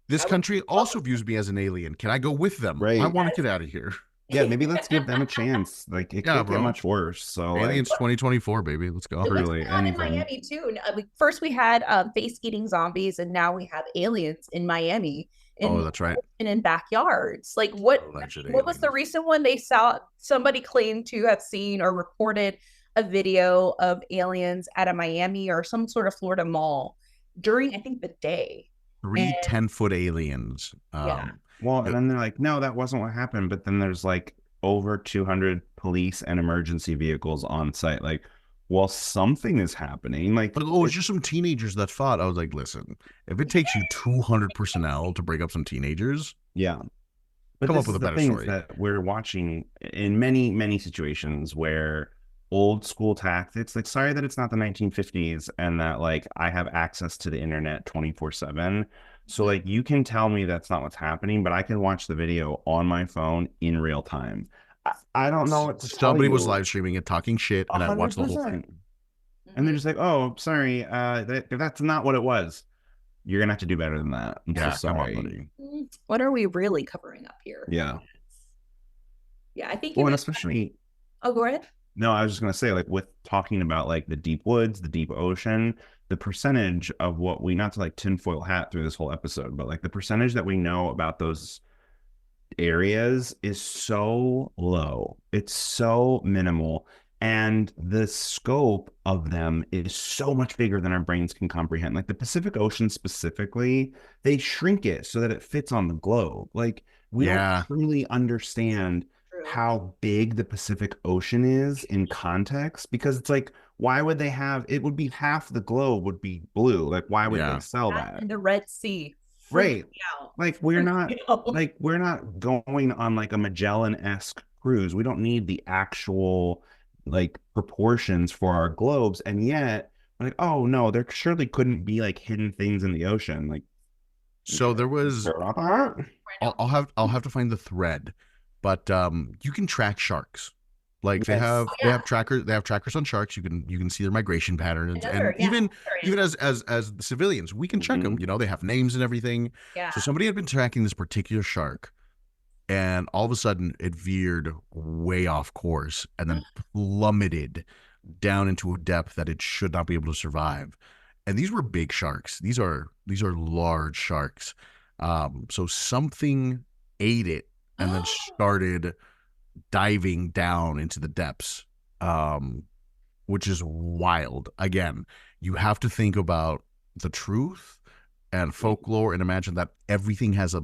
This country also views me as an alien. Can I go with them? Right. I want to get out of here. Yeah, maybe let's give them a chance. Like, it can't get much worse. So aliens 2024, baby. Let's go. Really, in Miami too. First we had face-eating zombies, and now we have aliens in Miami. That's right. And in backyards. Like what was the recent one they saw? Somebody claimed to have seen or recorded a video of aliens at a Miami or some sort of Florida mall during, I think, the day. 3 10-foot aliens. Well, and then they're like, no, that wasn't what happened. But then there's like over 200 police and emergency vehicles on site. Like, well, something is happening. Like, it's just some teenagers that fought. I was like, listen, if it takes you 200 personnel to break up some teenagers, but come up with a better story. That we're watching in many, many situations where old school tactics, like, sorry that it's not the 1950s and that like I have access to the internet 24/7. So like you can tell me that's not what's happening, but I can watch the video on my phone in real time. I don't know what to tell you. Somebody was live streaming it, talking shit, and 100%. I watched the whole thing. And they're just like, "Oh, sorry, that's not what it was. You're gonna have to do better than that." I'm so sorry. Come on, buddy. What are we really covering up here? Yeah. Yeah, I think. Well, and especially. Oh, go ahead. No, I was just gonna say, like, with talking about like the deep woods, the deep ocean, the percentage of what we, not to like tinfoil hat through this whole episode, but like the percentage that we know about those areas is so low. It's so minimal, and the scope of them is so much bigger than our brains can comprehend. Like the Pacific Ocean specifically, they shrink it so that it fits on the globe. Like we don't truly understand how big the Pacific Ocean is in context, because it's like, why would they have, it would be half the globe would be blue. Like, why would they sell that? And the Red Sea. Right. out. Like we're not You know? we're not going on like a Magellan-esque cruise. We don't need the actual like proportions for our globes. And yet we're like, oh no, there surely couldn't be like hidden things in the ocean. Like So there was sure about that? I'll have to find the thread, but you can track sharks. Like they Yes. have Oh, they yeah. have trackers on sharks. You can see their migration patterns, Another, and yeah, even sorry. as the civilians, we can check them. Mhm. You know, they have names and everything. Yeah. So somebody had been tracking this particular shark, and all of a sudden it veered way off course and then plummeted down into a depth that it should not be able to survive. And these were big sharks. These are large sharks. So something ate it and then started diving down into the depths, which is wild. Again, you have to think about the truth and folklore and imagine that everything has a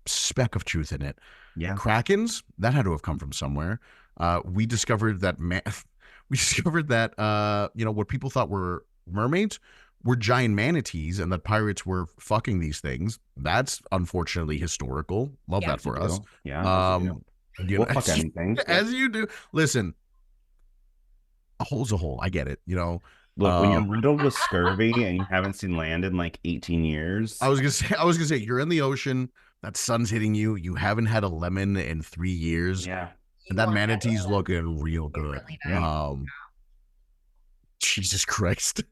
speck of truth in it. Yeah. Krakens, that had to have come from somewhere. We discovered that what people thought were mermaids were giant manatees, and that pirates were fucking these things. That's unfortunately historical. Love Yeah. that for us. Yeah. We'll fuck as, anything. as you do. Listen, a hole's a hole. I get it. You know, Look, when you're riddled with scurvy and you haven't seen land in like 18 years. I was gonna say, you're in the ocean. That sun's hitting you. You haven't had a lemon in 3 years. Yeah. And that manatee's looking real good. Really nice. Jesus Christ.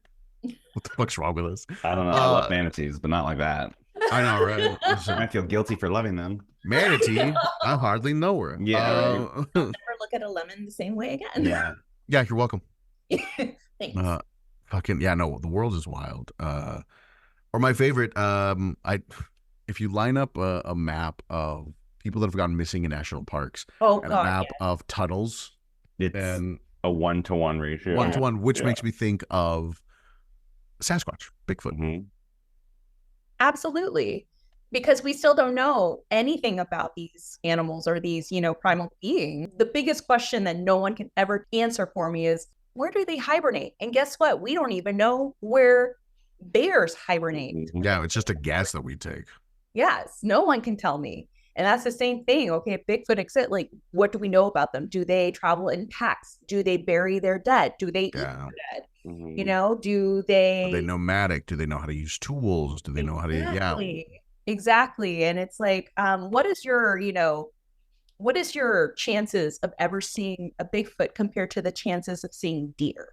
What the fuck's wrong with us? I don't know. I love manatees, but not like that. I know, right? I feel guilty for loving them. Manatee, I hardly know her. Yeah, Never look at a lemon the same way again. Yeah. Yeah, you're welcome. Thanks. Fucking yeah, no, the world is wild. Or my favorite, if you line up a map of people that have gone missing in national parks, Oh and god, a map of tunnels, It's and a 1-to-1 ratio. 1-to-1, which Yeah. makes me think of Sasquatch, Bigfoot. Mhm. absolutely. Because we still don't know anything about these animals or these, primal beings. The biggest question that no one can ever answer for me is, where do they hibernate? And guess what? We don't even know where bears hibernate. Mhm. Yeah, it's just a guess that we take. Yes, no one can tell me. And that's the same thing. Okay, if Bigfoot exists, like, what do we know about them? Do they travel in packs? Do they bury their dead? Do they eat their dead? Mhm. Do they... Are they nomadic? Do they know how to use tools? Do they know how to? Yeah. Exactly. And it's like, what is your chances of ever seeing a Bigfoot compared to the chances of seeing deer?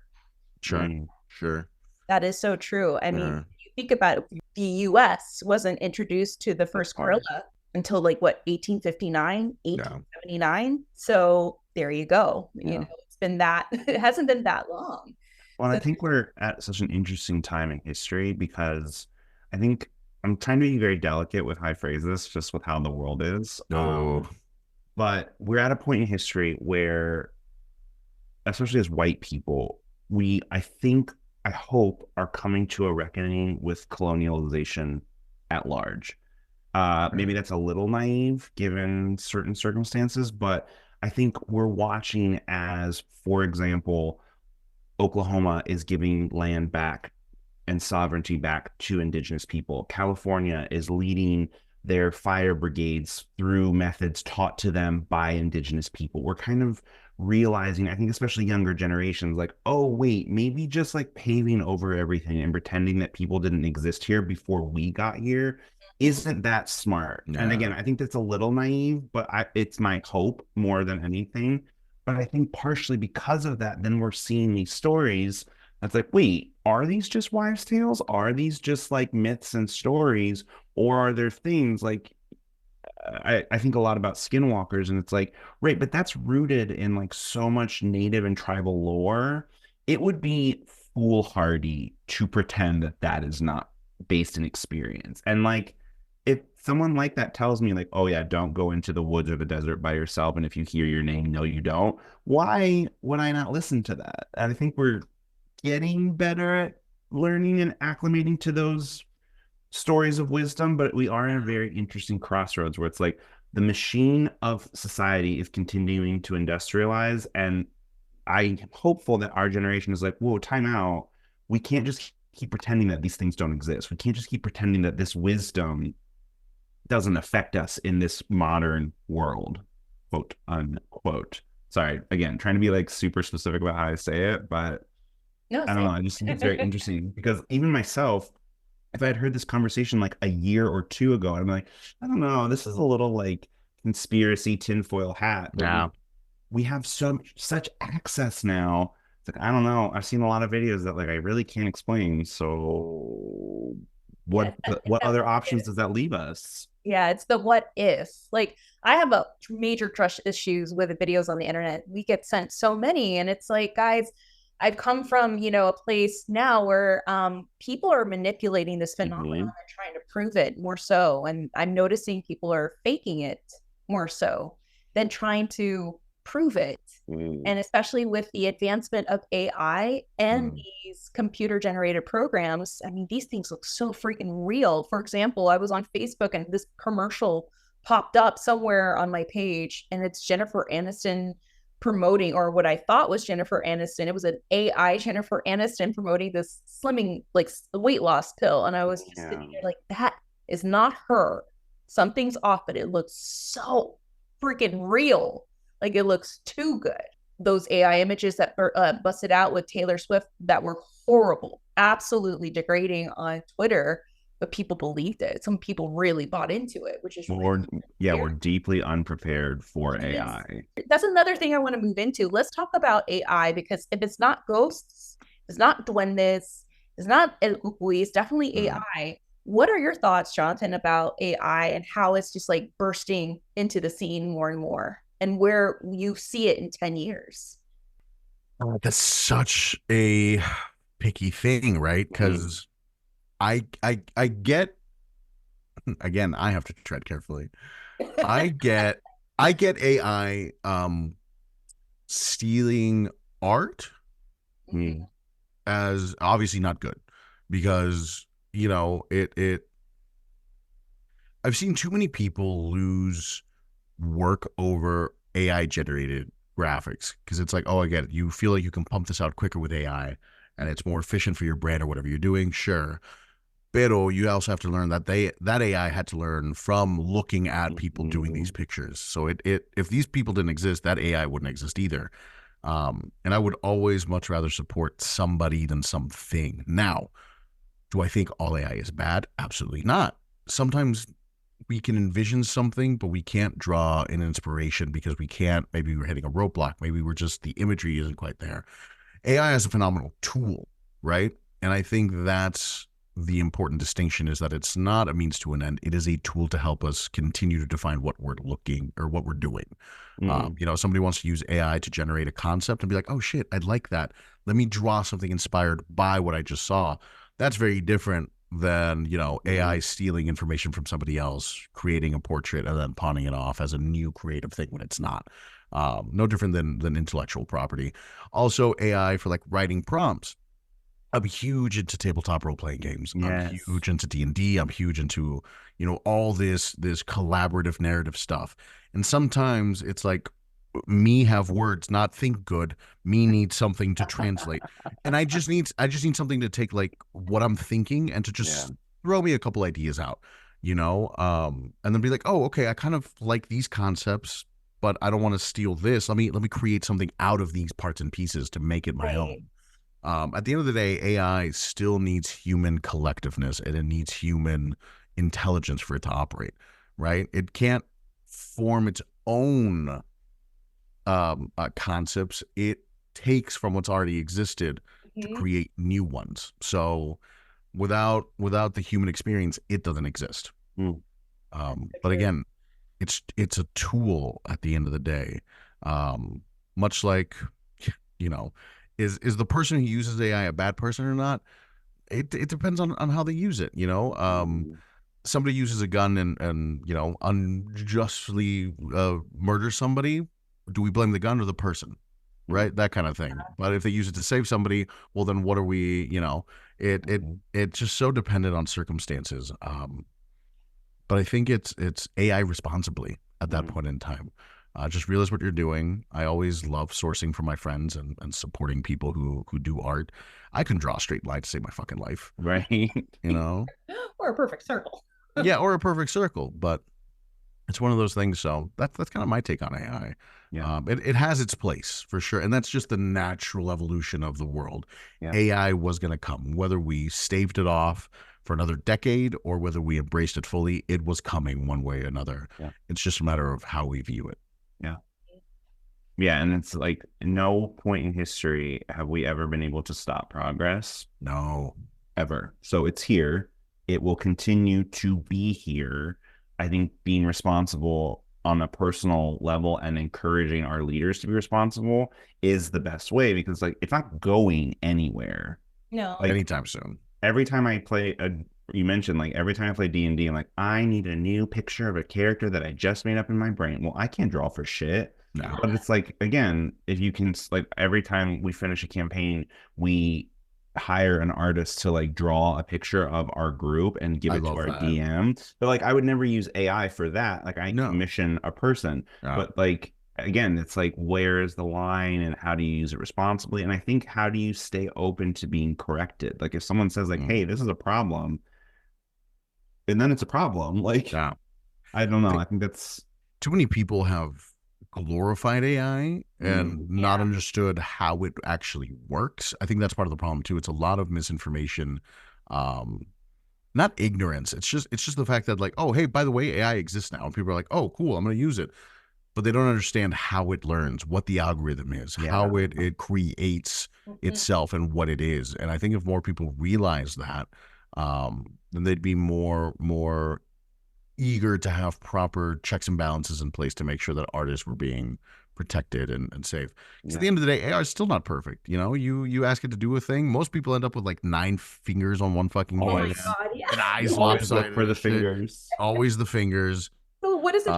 Sure. Mhm. Sure. That is so true. I mean, Yeah. you think about it, the US wasn't introduced to the first gorilla until 1859, 1879. So there you go. Yeah. It's been that, it hasn't been that long. Well, I think we're at such an interesting time in history because I think I'm trying to be very delicate with how I phrase this, just with how the world is. No. But we're at a point in history where, especially as white people, I hope, are coming to a reckoning with colonialization at large. Maybe that's a little naive given certain circumstances, but I think we're watching as, for example, Oklahoma is giving land back and sovereignty back to indigenous people. California is leading their fire brigades through methods taught to them by indigenous people. We're kind of realizing, I think especially younger generations, like, oh wait, maybe just like paving over everything and pretending that people didn't exist here before we got here isn't that smart. No. And again, I think that's a little naive, but it's my hope more than anything. But I think partially because of that, then we're seeing these stories that's like, wait, are these just wives' tales? Are these just like myths and stories? Or are there things like, I think a lot about skinwalkers, and it's like, right, but that's rooted in like so much native and tribal lore. It would be foolhardy to pretend that that is not based in experience. And like, if someone like that tells me like, oh yeah, don't go into the woods or the desert by yourself, and if you hear your name, no, you don't. Why would I not listen to that? And I think we're getting better at learning and acclimating to those stories of wisdom, but we are in a very interesting crossroads where it's like the machine of society is continuing to industrialize, and I'm hopeful that our generation is like, whoa, time out. We can't just keep pretending that these things don't exist. We can't just keep pretending that this wisdom doesn't affect us in this modern world, quote unquote. Sorry, again, trying to be like super specific about how I say it, but No, I don't know. I just think it's very interesting because even myself, if I had heard this conversation like a year or two ago, I'm like, I don't know, this is a little like conspiracy tinfoil hat. But Yeah. we have such access now. It's like, I don't know. I've seen a lot of videos that like I really can't explain. So what other options does that leave us? Yeah, it's the what if. Like, I have a major trust issues with the videos on the internet. We get sent so many, and it's like, guys, I've come from, a place now where people are manipulating this phenomenon and trying to prove it more so. And I'm noticing people are faking it more so than trying to prove it. And especially with the advancement of AI and these computer generated programs, I mean, these things look so freaking real. For example, I was on Facebook and this commercial popped up somewhere on my page, and it's Jennifer Aniston promoting, or what I thought was Jennifer Aniston. It was an AI Jennifer Aniston promoting this slimming, like weight loss pill. And I was just sitting there like, that is not her. Something's off, but it looks so freaking real. Like, it looks too good. Those AI images that busted out with Taylor Swift that were horrible, absolutely degrading on Twitter, but people believed it. Some people really bought into it, which is we're deeply unprepared for AI. That's another thing I want to move into. Let's talk about AI, because if it's not ghosts, it's not duendes, it's not el cucuy, it's definitely AI. What are your thoughts, Jonathan, about AI and how it's just like bursting into the scene more and more, and where you see it in 10 years? That's such a picky thing, right? Because I get, again, I have to tread carefully. I get AI stealing art as obviously not good, because I've seen too many people lose work over AI generated graphics, because it's like, oh, I get it. You feel like you can pump this out quicker with AI and it's more efficient for your brand or whatever you're doing. Sure. Pero you also have to learn that that AI had to learn from looking at people doing these pictures. So if these people didn't exist, that AI wouldn't exist either. And I would always much rather support somebody than something. Now, do I think all AI is bad? Absolutely not. Sometimes we can envision something, but we can't draw an inspiration because we can't. Maybe we're hitting a roadblock. Maybe we're just, the imagery isn't quite there. AI is a phenomenal tool, right? And I think that's the important distinction, is that it's not a means to an end. It is a tool to help us continue to define what we're looking or what we're doing. Somebody wants to use AI to generate a concept and be like, oh shit, I'd like that. Let me draw something inspired by what I just saw. That's very different than, AI stealing information from somebody else, creating a portrait and then pawning it off as a new creative thing when it's not. No different than intellectual property. Also, AI for like writing prompts. I'm huge into tabletop role-playing games. Yes. I'm huge into D&D. I'm huge into, all this collaborative narrative stuff. And sometimes it's like, me have words, not think good. Me need something to translate. And I just need something to take like what I'm thinking and to just throw me a couple ideas out, and then be like, oh, okay, I kind of like these concepts, but I don't want to steal this. Let me create something out of these parts and pieces to make it my own. At the end of the day, AI still needs human collectiveness, and it needs human intelligence for it to operate, right? It can't form its own concepts. It takes from what's already existed to create new ones. So without the human experience, it doesn't exist. But again, it's a tool at the end of the day. Much like, is the person who uses AI a bad person or not? It depends on how they use it. Somebody uses a gun and unjustly murders somebody. Do we blame the gun or the person? Right? That kind of thing. But if they use it to save somebody, well, then what are we, it's just so dependent on circumstances. But I think it's AI responsibly at that point in time. Just realize what you're doing. I always love sourcing from my friends and supporting people who do art. I can draw a straight line to save my fucking life. Right. Or a perfect circle. Yeah, or a perfect circle, but it's one of those things. So that's kind of my take on AI. Yeah. It has its place for sure, and that's just the natural evolution of the world. Yeah. AI was going to come, whether we staved it off for another decade or whether we embraced it fully. It was coming one way or another. Yeah. It's just a matter of how we view it. Yeah. Yeah, and it's like no point in history have we ever been able to stop progress. No. Ever. So it's here. It will continue to be here. I think being responsible on a personal level and encouraging our leaders to be responsible is the best way, because like it's not going anywhere. No. Like Anytime soon. every time I play you mentioned like every time I play D&D, I'm like, I need a new picture of a character that I just made up in my brain. Well, I can't draw for shit. No. But it's like, again, if you can, like every time we finish a campaign, we hire an artist to like draw a picture of our group and give it to our DM. But like I would never use AI for that. Like I commission a person. But like again, it's like where is the line and how do you use it responsibly? And I think how do you stay open to being corrected? Like if someone says like, hey, this is a problem, and then it's a problem. Like I don't know. I think that's too many people have glorified AI and not understood how it actually works. I think that's part of the problem too. It's a lot of misinformation, not ignorance. It's just the fact that like, oh, hey, by the way, AI exists now, and people are like, oh, cool, I'm going to use it, but they don't understand how it learns, what the algorithm is, how it creates itself, and what it is. And I think if more people realize that, then they'd be more eager to have proper checks and balances in place to make sure that artists were being protected and safe. Because at the end of the day, AI is still not perfect. You know, you ask it to do a thing. Most people end up with like 9 fingers on one fucking hand. Oh my God, yeah. And eyes always look lopsided for the fingers. Always the fingers. So what is it?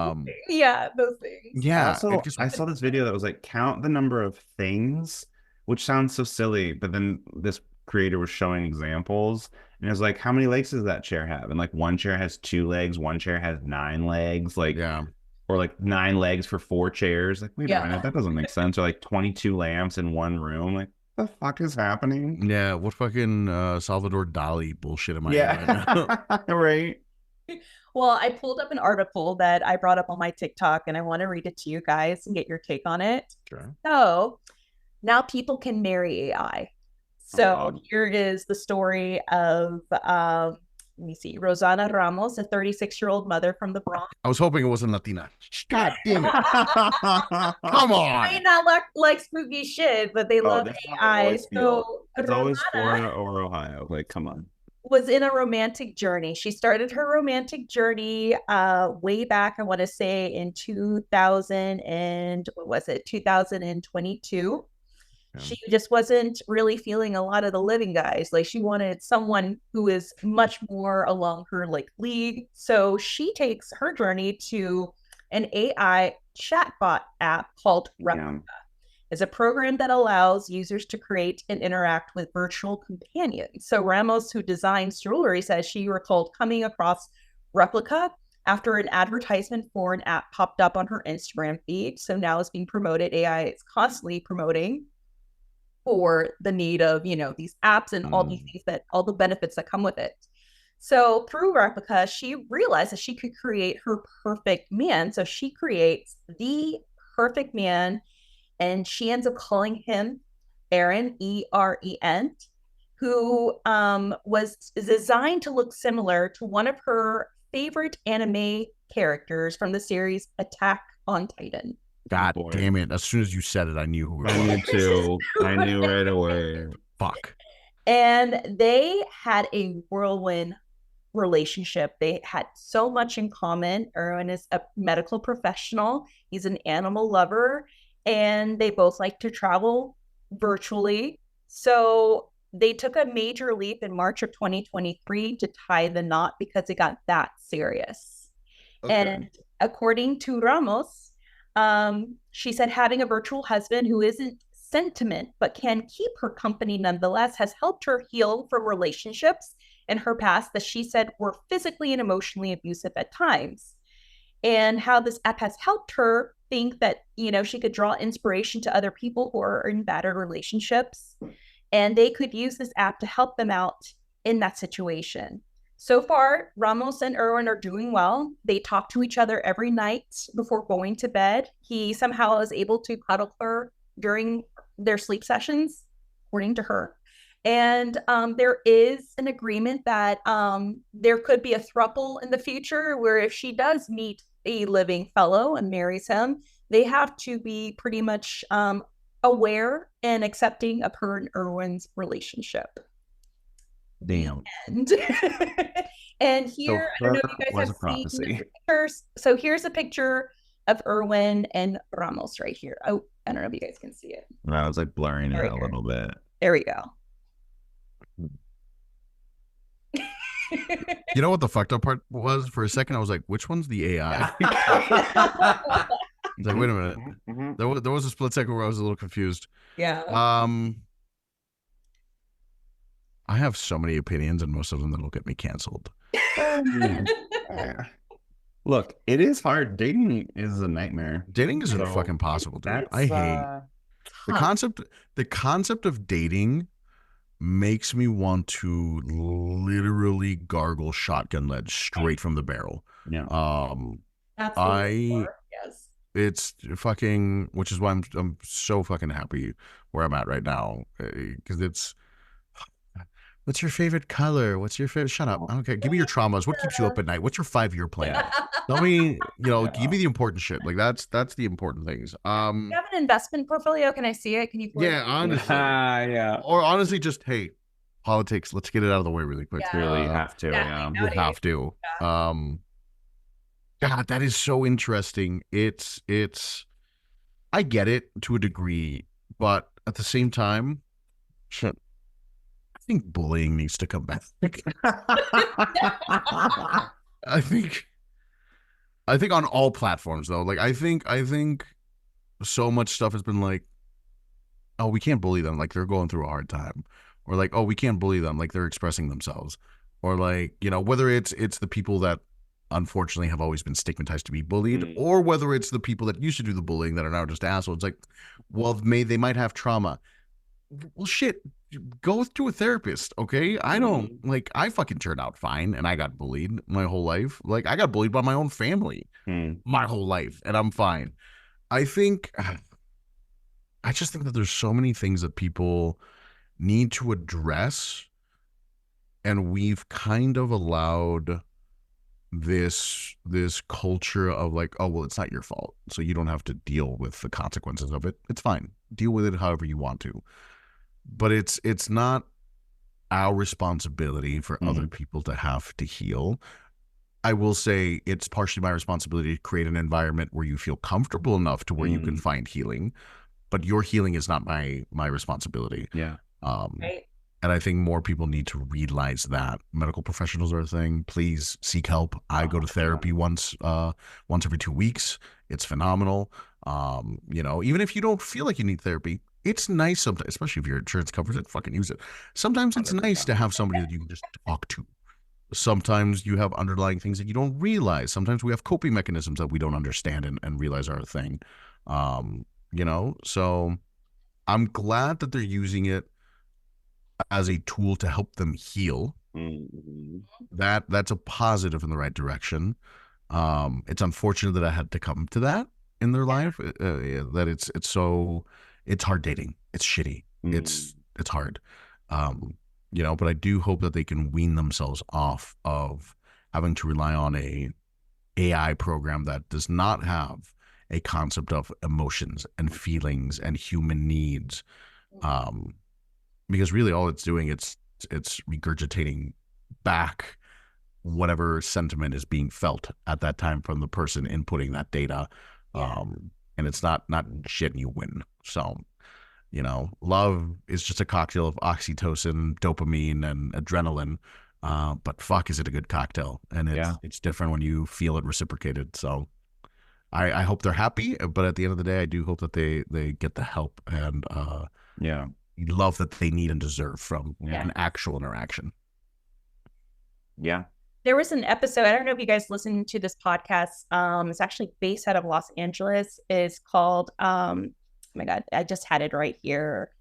Yeah, those things. Yeah. I saw this video that was like, count the number of things, which sounds so silly, but then this creator was showing examples, and it was like, how many legs does that chair have? And like one chair has 2 legs, one chair has 9 legs, like or like 9 legs for 4 chairs. Like, wait a minute, that doesn't make sense. Or like 22 lamps in one room. Like, what the fuck is happening? Yeah, what fucking Salvador Dali bullshit am I in right now? Right. Well, I pulled up an article that I brought up on my TikTok, and I want to read it to you guys and get your take on it. Sure. So now people can marry AI. So here is the story of, let me see, Rosana Ramos, a 36-year-old mother from the Bronx. I was hoping it wasn't Latina. God damn it. Come on. They may not like spooky shit, but they love AI. So it's always Florida or Ohio. Like, come on. Was in a romantic journey. She started her romantic journey way back, I want to say in 2022. She just wasn't really feeling a lot of the living guys. Like she wanted someone who is much more along her like league. So she takes her journey to an AI chatbot app called Replica. It's a program that allows users to create and interact with virtual companions. So Ramos, who designs jewelry, says she recalled coming across Replica after an advertisement for an app popped up on her Instagram feed. So now it's being promoted. AI is constantly promoting for the need of, you know, these apps and all these things, that all the benefits that come with it. So through Replica, she realized that she could create her perfect man. So she creates the perfect man, and she ends up calling him Eren, E-R-E-N, who is designed to look similar to one of her favorite anime characters from the series Attack on Titan. God damn it. As soon as you said it, I knew who it was. I knew too. I knew right away. Fuck. And they had a whirlwind relationship. They had so much in common. Erwin is a medical professional. He's an animal lover. And they both like to travel virtually. So they took a major leap in March of 2023 to tie the knot because it got that serious. Okay. And according to Ramos, she said having a virtual husband who isn't sentient but can keep her company nonetheless has helped her heal from relationships in her past that she said were physically and emotionally abusive at times. And how this app has helped her think that, you know, she could draw inspiration to other people who are in battered relationships, and they could use this app to help them out in that situation. So far, Ramos and Erwin are doing well. They talk to each other every night before going to bed. He somehow is able to cuddle her during their sleep sessions, according to her. And there is an agreement that there could be a throuple in the future where if she does meet a living fellow and marries him, they have to be pretty much aware and accepting of her and Erwin's relationship. Damn. And here, I don't know if you guys have seen the pictures. So here's a picture of Erwin and Ramos right here. Oh, I don't know if you guys can see it. I was like blurring it a little bit. There we go. You know what the fucked up part was? For a second, I was like, which one's the AI? I was like, wait a minute. There was a split second where I was a little confused. Yeah. I have so many opinions, and most of them that'll get me canceled. Look, it is hard. Dating is a nightmare. Dating is fucking possible, dude. I hate the concept. The concept of dating makes me want to literally gargle shotgun lead straight from the barrel. Yeah. Absolutely. Yes. It's fucking, which is why I'm so fucking happy where I'm at right now, because it's. What's your favorite color? What's your favorite? Shut up. I don't care. Give me your traumas. What keeps you up at night? What's your 5-year plan? Tell me, give me the important shit. Like that's the important things. You have an investment portfolio? Can I see it? Can you? Yeah, honestly. Yeah. Or honestly, just hey, politics. Let's get it out of the way really quick. Yeah. Really have to. Yeah. You have to. Yeah. God, that is so interesting. It's. I get it to a degree, but at the same time, shit. I think bullying needs to come back. I think on all platforms though. Like I think so much stuff has been like, oh, we can't bully them, like they're going through a hard time, or like, oh, we can't bully them, like they're expressing themselves, or like, whether it's the people that unfortunately have always been stigmatized to be bullied, or whether it's the people that used to do the bullying that are now just assholes. It's like, well, they might have trauma. Well, shit. Go to a therapist, okay? I don't I fucking turned out fine, and I got bullied my whole life. Like I got bullied by my own family my whole life, and I'm fine. I just think that there's so many things that people need to address, and we've kind of allowed this culture of like, oh well, it's not your fault, so you don't have to deal with the consequences of it. It's fine. Deal with it however you want to. But it's not our responsibility for other people to have to heal. I will say it's partially my responsibility to create an environment where you feel comfortable enough to where you can find healing, but your healing is not my responsibility. Yeah. Right. And I think more people need to realize that medical professionals are a thing. Please seek help. I go to therapy once every 2 weeks. It's phenomenal. Even if you don't feel like you need therapy, it's nice sometimes, especially if your insurance covers it, fucking use it. Sometimes it's nice to have somebody that you can just talk to. Sometimes you have underlying things that you don't realize. Sometimes we have coping mechanisms that we don't understand and realize are a thing. So I'm glad that they're using it as a tool to help them heal. That's a positive in the right direction. It's unfortunate that I had to come to that in their life, that it's hard dating. It's shitty. It's hard. But I do hope that they can wean themselves off of having to rely on a AI program that does not have a concept of emotions and feelings and human needs. Because really all it's doing, it's regurgitating back whatever sentiment is being felt at that time from the person inputting that data. And it's not genuine. So, love is just a cocktail of oxytocin, dopamine, and adrenaline. But fuck, is it a good cocktail? And it's different when you feel it reciprocated. So I hope they're happy, but at the end of the day, I do hope that they get the help and love that they need and deserve from an actual interaction. Yeah. There was an episode, I don't know if you guys listen to this podcast. It's actually based out of Los Angeles. It's called, oh my God, I just had it right here.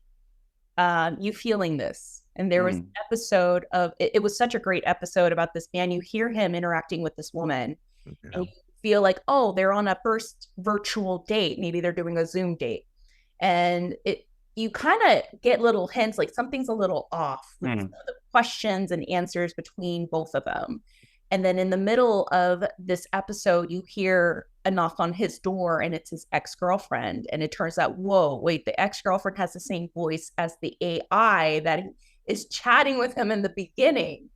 You Feeling This? And there was an episode of it was such a great episode about this man. You hear him interacting with this woman, and you feel like, oh, they're on a first virtual date. Maybe they're doing a Zoom date, and you kind of get little hints like something's a little off with some of the questions and answers between both of them. And then in the middle of this episode, you hear a knock on his door, and it's his ex-girlfriend. And it turns out, whoa, wait, the ex-girlfriend has the same voice as the AI that is chatting with him in the beginning.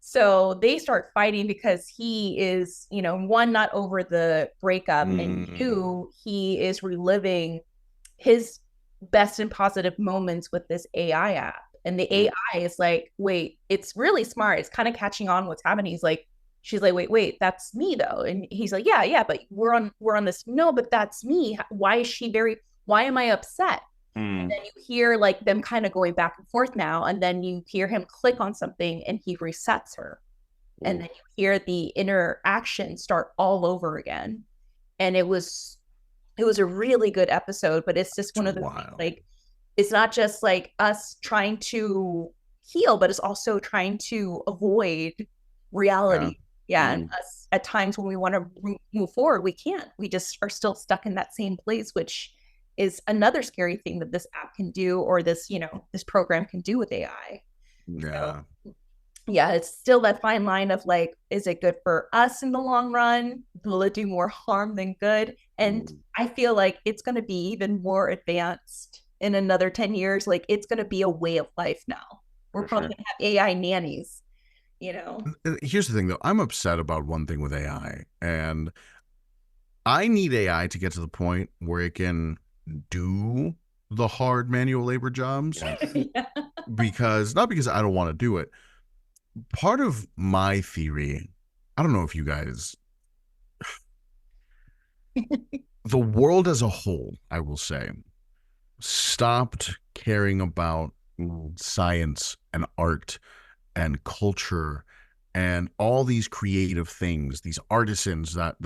So they start fighting because he is, one, not over the breakup, and two, he is reliving his best and positive moments with this AI app. And the AI is like, wait, it's really smart. It's kind of catching on what's happening. She's like, wait, that's me though. And he's like, yeah, but we're on this. No, but that's me. Why am I upset? And then you hear like them kind of going back and forth now. And then you hear him click on something and he resets her. And then you hear the interaction start all over again. And it was a really good episode, but it's just one of the things, like, it's not just like us trying to heal, but it's also trying to avoid reality. And us at times when we want to move forward, we can't. We just are still stuck in that same place, which is another scary thing that this app can do, or this, this program can do with AI. Yeah. So, yeah, it's still that fine line of like, is it good for us in the long run? Will it do more harm than good? And I feel like it's going to be even more advanced in another 10 years. Like, it's going to be a way of life now. We're probably going to have AI nannies, Here's the thing, though. I'm upset about one thing with AI, and I need AI to get to the point where it can do the hard manual labor jobs. Not because I don't want to do it. Part of my theory, I don't know if you guys, the world as a whole, I will say, stopped caring about science and art and culture and all these creative things, these artisans that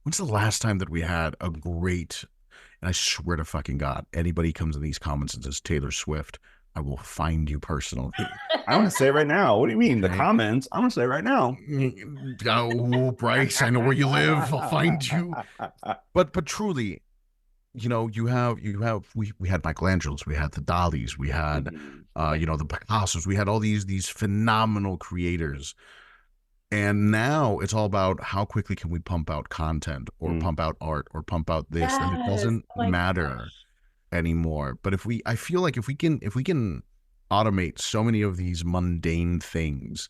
when's the last time that we had a great, and I swear to fucking God, anybody comes in these comments and says Taylor Swift, I will find you personally. I want to say right now. What do you mean? The comments? I'm going to say right now. Oh, Bryce, I know where you live. I'll find you. But truly, we had Michelangelo's, we had the Dalis, we had, the Picassos, we had all these phenomenal creators. And now it's all about how quickly can we pump out content or pump out art or pump out this. Yes. And it doesn't matter anymore. But I feel like if we can automate so many of these mundane things,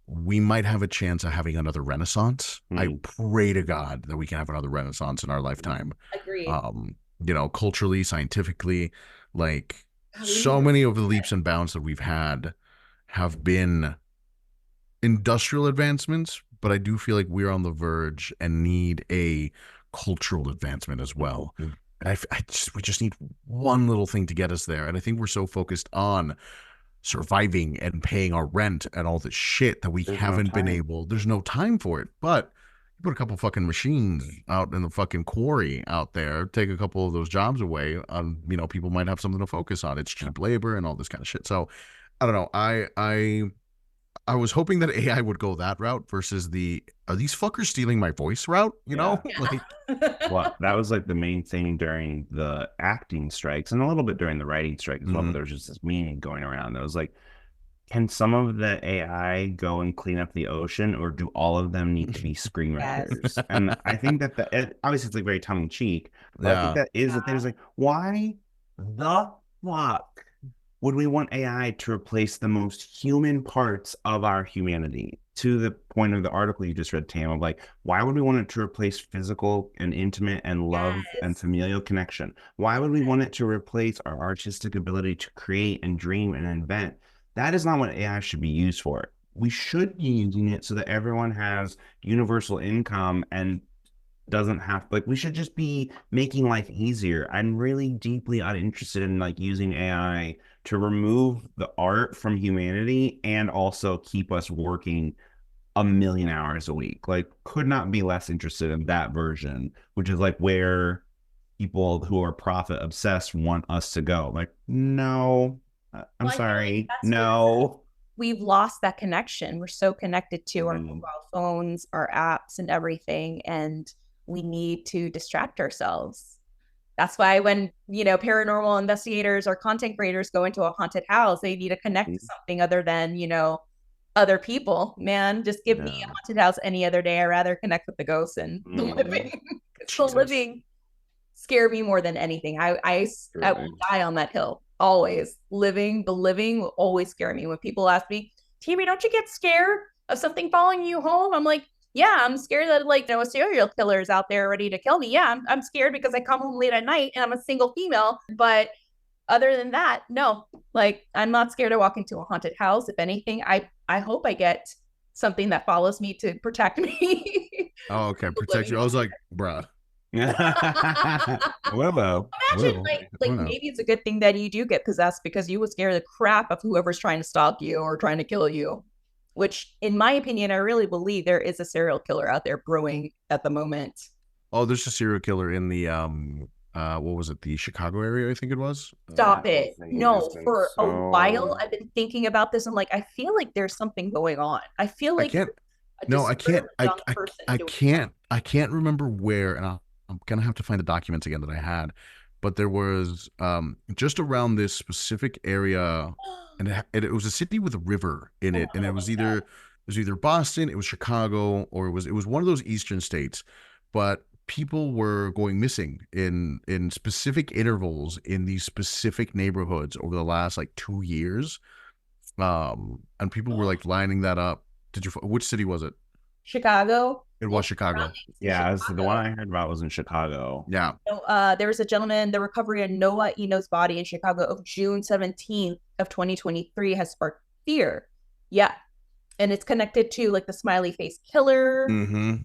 we might have a chance of having another renaissance. I pray to God that we can have another renaissance in our lifetime. Agreed. Culturally, scientifically, like so many of the leaps and bounds that we've had have been industrial advancements, but I do feel like we're on the verge and need a cultural advancement as well. And we just need one little thing to get us there. And I think we're so focused on surviving and paying our rent and all this shit that there's no time for it. But you put a couple fucking machines out in the fucking quarry out there, take a couple of those jobs away, people might have something to focus on. It's cheap labor and all this kind of shit. So I don't know. I was hoping that AI would go that route versus are these fuckers stealing my voice route? Well, that was like the main thing during the acting strikes and a little bit during the writing strike as well. But there was just this meme going around that was like, can some of the AI go and clean up the ocean, or do all of them need to be screenwriters? Yes. And I think that obviously it's like very tongue in cheek, but I think that is the thing. Is like, why the fuck would we want AI to replace the most human parts of our humanity? To the point of the article you just read, Tam, of like, why would we want it to replace physical and intimate and love and familial connection? Why would we want it to replace our artistic ability to create and dream and invent? That is not what AI should be used for. We should be using it so that everyone has universal income and doesn't have, like, we should just be making life easier. I'm really deeply uninterested in like using AI to remove the art from humanity and also keep us working 1,000,000 hours a week. Like, could not be less interested in that version, which is like where people who are profit obsessed want us to go. Like, no, I'm Well, I feel like sorry. that's where No. we've lost that connection. We're so connected to our Mm. mobile phones, our apps, and everything, and we need to distract ourselves. That's why when, paranormal investigators or content creators go into a haunted house, they need to connect to something other than, other people. Man, just give me a haunted house any other day. I'd rather connect with the ghosts and the living. The living scare me more than anything. I will die on that hill. Always. The living will always scare me. When people ask me, TV, don't you get scared of something following you home? I'm like, yeah, I'm scared that a serial killer is out there ready to kill me. Yeah, I'm scared because I come home late at night and I'm a single female. But other than that, no, I'm not scared to walk into a haunted house. If anything, I hope I get something that follows me to protect me. Oh, okay. Protect you. I was like, bruh. Well, Imagine maybe it's a good thing that you do get possessed because you would scare the crap of whoever's trying to stalk you or trying to kill you. Which, in my opinion, I really believe there is a serial killer out there brewing at the moment. Oh, there's a serial killer in the what was it? The Chicago area, I think it was. Stop it! No, for a while I've been thinking about this. I'm like, I feel like there's something going on. I feel like I can't remember where, and I'm gonna have to find the documents again that I had. But there was just around this specific area, and it was a city with a river in it, and it was either Boston, it was Chicago, or it was one of those eastern states. But people were going missing in specific intervals in these specific neighborhoods over the last 2 years, and people were lining that up. Which city was it? Chicago. It was Chicago. Yeah, the one I heard about was in Chicago. Yeah. So, there was a gentleman, the recovery of Noah Eno's body in Chicago of June 17th of 2023 has sparked fear. Yeah. And it's connected to the smiley face killer. Mm-hmm.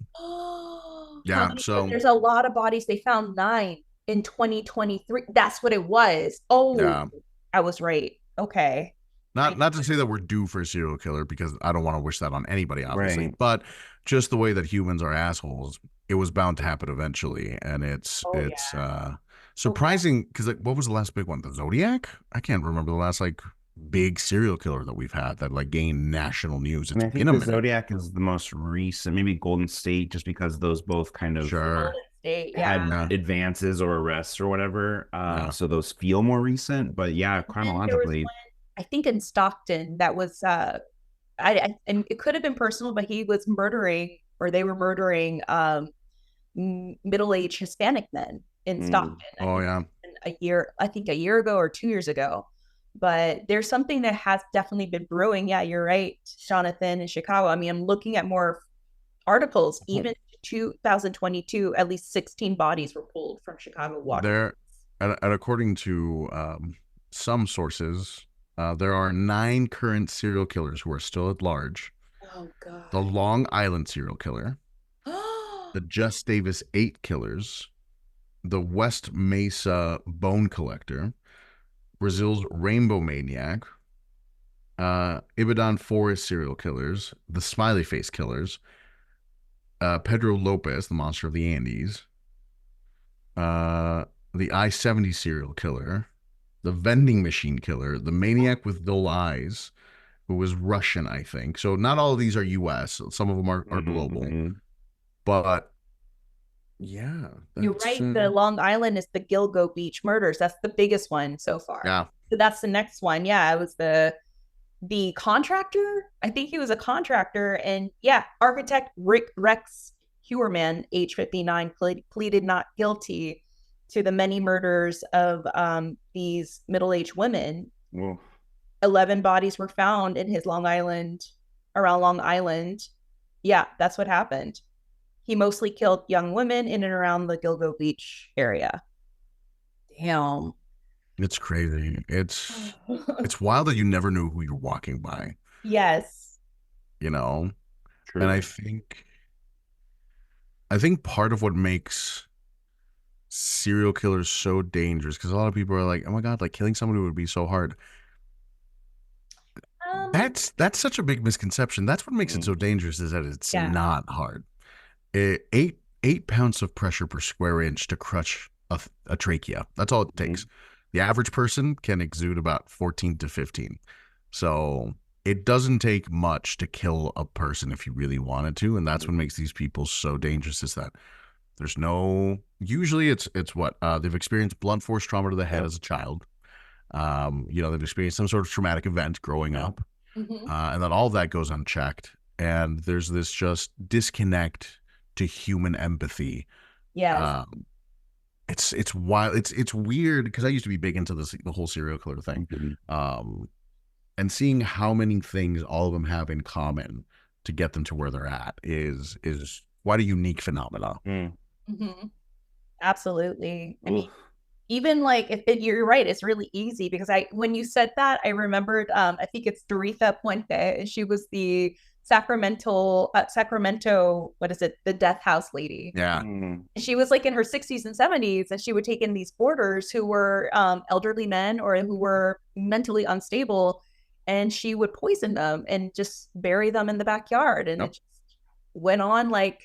Yeah. So there's a lot of bodies. They found 9 in 2023. That's what it was. Oh, yeah. I was right. Okay. Not to say that we're due for a serial killer, because I don't want to wish that on anybody, obviously. Right. But just the way that humans are assholes, it was bound to happen eventually, and it's surprising because what was the last big one? The Zodiac? I can't remember the last big serial killer that we've had that gained national news. I think the Zodiac is the most recent, maybe Golden State, just because those both kind of had advances or arrests or whatever. So those feel more recent, but chronologically. I think in Stockton, that was and it could have been personal, but he was murdering, or they were murdering middle-aged Hispanic men in Stockton. A year ago or 2 years ago. But there's something that has definitely been brewing. Yeah, you're right, Jonathan, in Chicago. I mean, I'm looking at more articles. Even 2022, at least 16 bodies were pulled from Chicago water. And according to some sources, there are 9 current serial killers who are still at large. Oh, God. The Long Island serial killer, the Just Davis 8 killers, the West Mesa bone collector, Brazil's Rainbow Maniac, Ibadan Forest serial killers, the Smiley Face killers, Pedro Lopez, the Monster of the Andes, the I-70 serial killer, the Vending Machine killer, the Maniac with Dull Eyes, who was Russian, I think. So not all of these are U.S. Some of them are global. Mm-hmm. But yeah, you're right. The Long Island is the Gilgo Beach murders. That's the biggest one so far. Yeah. So that's the next one. Yeah, it was the contractor. I think he was a contractor, and architect Rex Hewerman, age 59, pleaded not guilty to the many murders of these middle-aged women. Whoa. 11 bodies were found in his around Long Island. Yeah, that's what happened. He mostly killed young women in and around the Gilgo Beach area. Damn. It's crazy. It's wild that you never knew who you're walking by. Yes. True. And I think part of what makes serial killers so dangerous, because a lot of people are like, oh my God, killing somebody would be so hard. That's such a big misconception. That's what makes it so dangerous, is that it's not hard. 8 pounds of pressure per square inch to crush a trachea. That's all it takes. The average person can exude about 14 to 15. So it doesn't take much to kill a person if you really wanted to. And that's what makes these people so dangerous, is that there's no, usually it's what, they've experienced blunt force trauma to the head as a child. They've experienced some sort of traumatic event growing up, and then all of that goes unchecked. And there's this just disconnect to human empathy. Yeah. It's wild. It's weird because I used to be big into the whole serial killer thing. And seeing how many things all of them have in common to get them to where they're at is quite a unique phenomenon. Absolutely. I mean, even like if you're right, it's really easy because when you said that, I remembered I think it's Doretha Puente, and she was the Sacramento, what is it, the death house lady. Yeah. She was like in her 60s and 70s, and she would take in these boarders who were elderly men or who were mentally unstable, and she would poison them and just bury them in the backyard, and it just went on like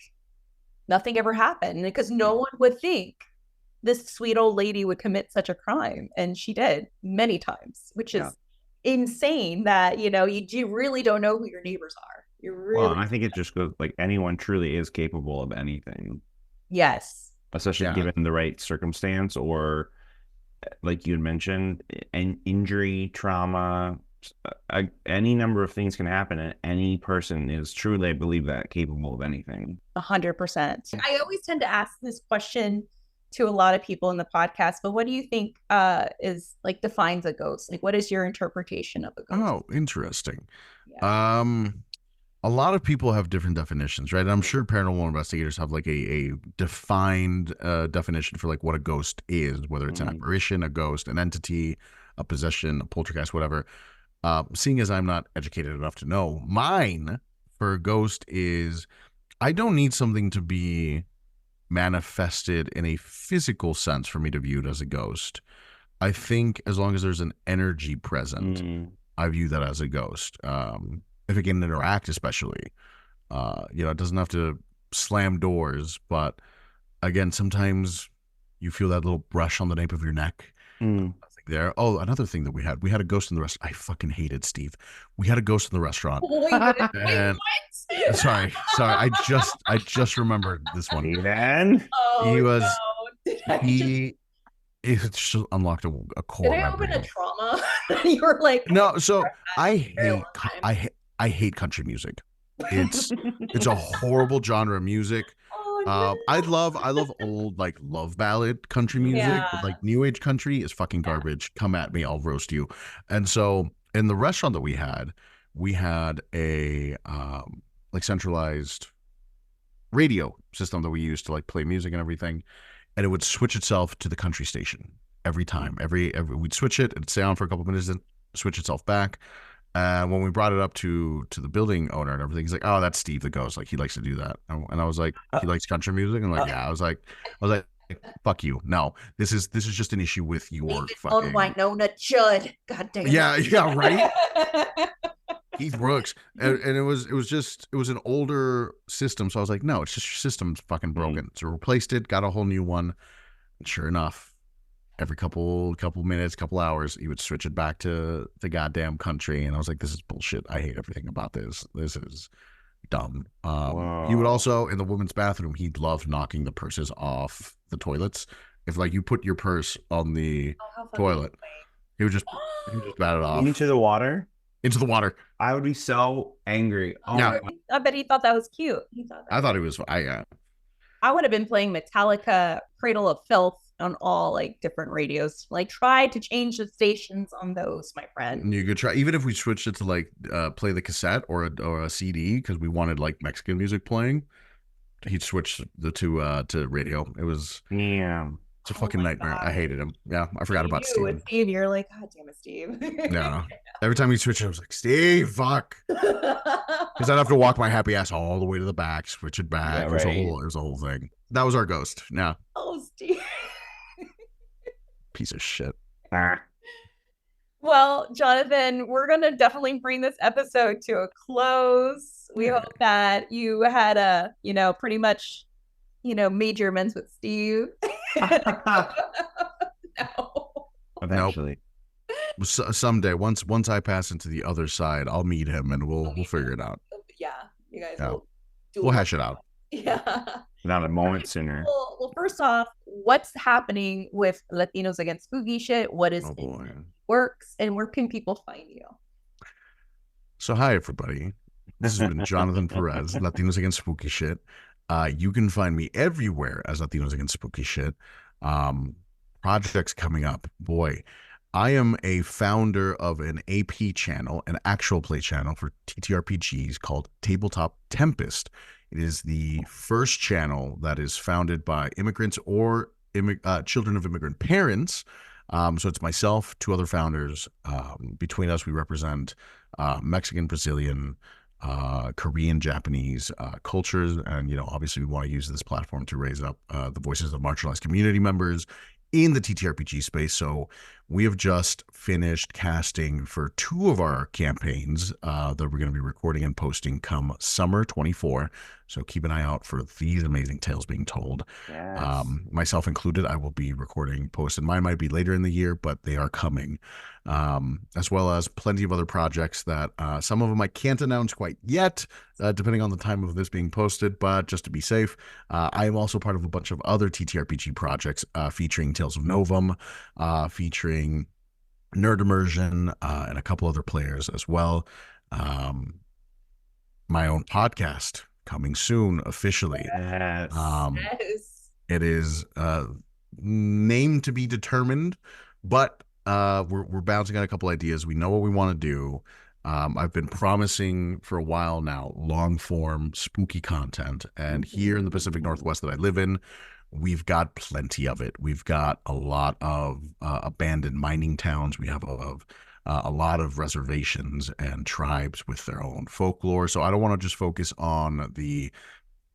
nothing ever happened, because no one would think this sweet old lady would commit such a crime, and she did many times, which is insane. That you really don't know who your neighbors are. Well, I think it just goes like anyone truly is capable of anything. Yes. Especially given the right circumstance, or like you had mentioned, an injury, trauma, any number of things can happen, and any person is truly, I believe, that capable of anything. 100%. I always tend to ask this question to a lot of people in the podcast, but what do you think is like defines a ghost? Like, what is your interpretation of a ghost? Oh, interesting. A lot of people have different definitions, right? And I'm sure paranormal investigators have like a defined definition for like what a ghost is, whether it's an apparition, a ghost, an entity, a possession, a poltergeist, whatever. Seeing as I'm not educated enough to know, mine for a ghost is, I don't need something to be manifested in a physical sense for me to view it as a ghost. I think as long as there's an energy present, I view that as a ghost. If it can interact, especially, it doesn't have to slam doors, but again, sometimes you feel that little brush on the nape of your neck. There. Oh, another thing that we had a ghost in the restaurant. I fucking hated Steve. We had a ghost in the restaurant. And sorry. I just remembered this one. Man, he just unlocked a core. Did I open a trauma? You were like, no. So I hate country music. It's a horrible genre of music. I love old like love ballad country music, but like new age country is fucking garbage. Come at me, I'll roast you. And so in the restaurant that we had a like centralized radio system that we used to like play music and everything, and it would switch itself to the country station every time. Every we'd switch it, it'd stay on for a couple of minutes, then switch itself back. When we brought it up to the building owner and everything, he's like, "Oh, that's Steve the ghost. Like he likes to do that." And I was like, "He likes country music?" And like, "Yeah." I was like, "Fuck you. No, this is just an issue with your fucking Winona Judd. God damn. Yeah, right. Keith Brooks, and it was an older system, so I was like, "No, it's just your system's fucking broken." So replaced it, got a whole new one, and sure enough, every couple minutes, couple hours, he would switch it back to the goddamn country. And I was like, this is bullshit. I hate everything about this. This is dumb. He would also, in the women's bathroom, he loved knocking the purses off the toilets. If like you put your purse on the toilet, he would just bat it off. Into the water? Into the water. I would be so angry. Oh, yeah. I bet he thought that was cute. I thought it was, I would have been playing Metallica, Cradle of Filth on all like different radios. Like try to change the stations on those, my friend. You could try, even if we switched it to like play the cassette or a CD because we wanted like Mexican music playing. He'd switch the two to radio. It was it's a fucking nightmare. God. I hated him. Yeah, I forgot about Steve. With Steve, you're like, God damn it, Steve. Yeah. Every time he switched, I was like, Steve, fuck. Because I'd have to walk my happy ass all the way to the back, switch it back. Yeah, it was a whole thing. That was our ghost. Yeah. Oh, Steve. Piece of shit. Well, Jonathan, we're going to definitely bring this episode to a close. We hope that you had a, pretty much, made your amends with Steve. No. eventually. Someday, once I pass into the other side, I'll meet him and we'll figure it out. Yeah, you guys Yeah. will. We'll hash it out. Yeah. Not a moment sooner. Well, first off, what's happening with Latinos Against Spooky shit? What is works, and where can people find you? So hi everybody. This has been Jonathan Perez, Latinos Against Spooky shit. You can find me everywhere as Latinos Against Spooky shit. Projects coming up. Boy, I am a founder of an AP channel, an actual play channel for TTRPGs called Tabletop Tempest. It is the first channel that is founded by immigrants or children of immigrant parents. So it's myself, two other founders. Between us, we represent Mexican, Brazilian, Korean, Japanese cultures. And, obviously we want to use this platform to raise up the voices of marginalized community members in the TTRPG space. So we have just finished casting for two of our campaigns that we're going to be recording and posting come summer 24. So keep an eye out for these amazing tales being told. Yes. Myself included, I will be recording posts, and mine might be later in the year, but they are coming. As well as plenty of other projects that some of them I can't announce quite yet, depending on the time of this being posted, but just to be safe, I am also part of a bunch of other TTRPG projects featuring Tales of Novum, featuring Nerd Immersion, and a couple other players as well. My own podcast coming soon officially. Yes. Yes. It is named to be determined, but we're bouncing on a couple ideas. We know what we want to do. I've been promising for a while now long form spooky content, and here in the Pacific Northwest that I live in, we've got plenty of it. We've got a lot of abandoned mining towns. We have a lot of reservations and tribes with their own folklore. So I don't want to just focus on the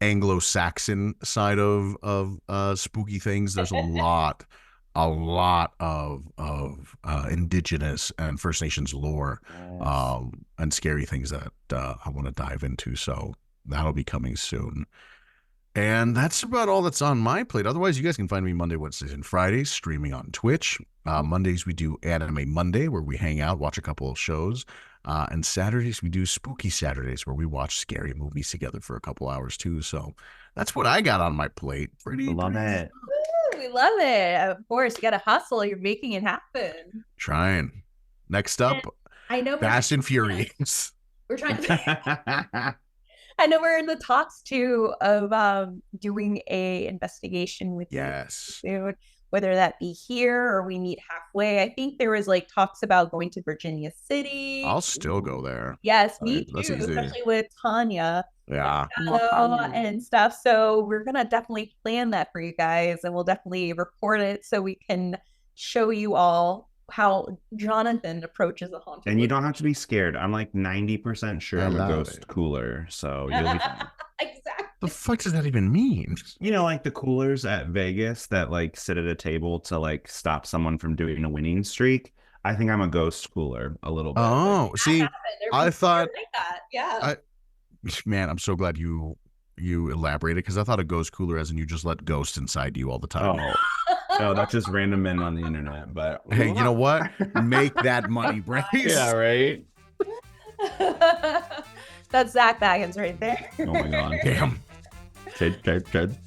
Anglo-Saxon side of spooky things. There's a lot of indigenous and First Nations lore, and scary things that I want to dive into. So that'll be coming soon. And that's about all that's on my plate. Otherwise, you guys can find me Monday, Wednesdays, and Fridays streaming on Twitch. Mondays, we do Anime Monday, where we hang out, watch a couple of shows. And Saturdays, we do Spooky Saturdays, where we watch scary movies together for a couple hours, too. So that's what I got on my plate. Love it. Woo, we love it. Of course, you got to hustle. You're making it happen. Trying. Next up, I know Fast and Furious. We're trying to... I know we're in the talks too of doing a investigation with you soon, whether that be here or we meet halfway. I think there was talks about going to Virginia City. I'll still go there. Yes, me too, especially with Tanya. Yeah. And stuff. So we're gonna definitely plan that for you guys, and we'll definitely record it so we can show you all how Jonathan approaches a haunted. And you don't have to be scared. I'm 90% sure I'm a ghost cooler, so you'll be fine. Exactly. The fuck does that even mean? The coolers at Vegas that sit at a table to stop someone from doing a winning streak. I think I'm a ghost cooler a little bit. Oh, see, I thought like that. Yeah. Man, I'm so glad you elaborated, because I thought a ghost cooler as in you just let ghosts inside you all the time. Oh. No, that's just random men on the internet. But hey, you know what? Make that money, Bryce. Yeah, right. That's Zach Baggins right there. Oh my god. Damn. Ted.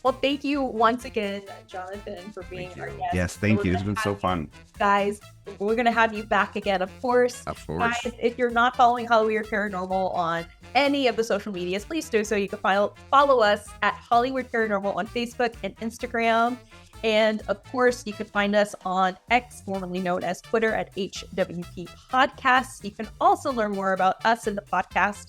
Well, thank you once again, Jonathan, for being our guest. Yes, thank you. It's been so fun. Guys, we're going to have you back again, of course. Of course. Guys, if you're not following Hollyweird Paranormal on any of the social medias, please do so. You can follow us at Hollyweird Paranormal on Facebook and Instagram. And of course, you can find us on X, formerly known as Twitter, at HWP Podcasts. You can also learn more about us and the podcast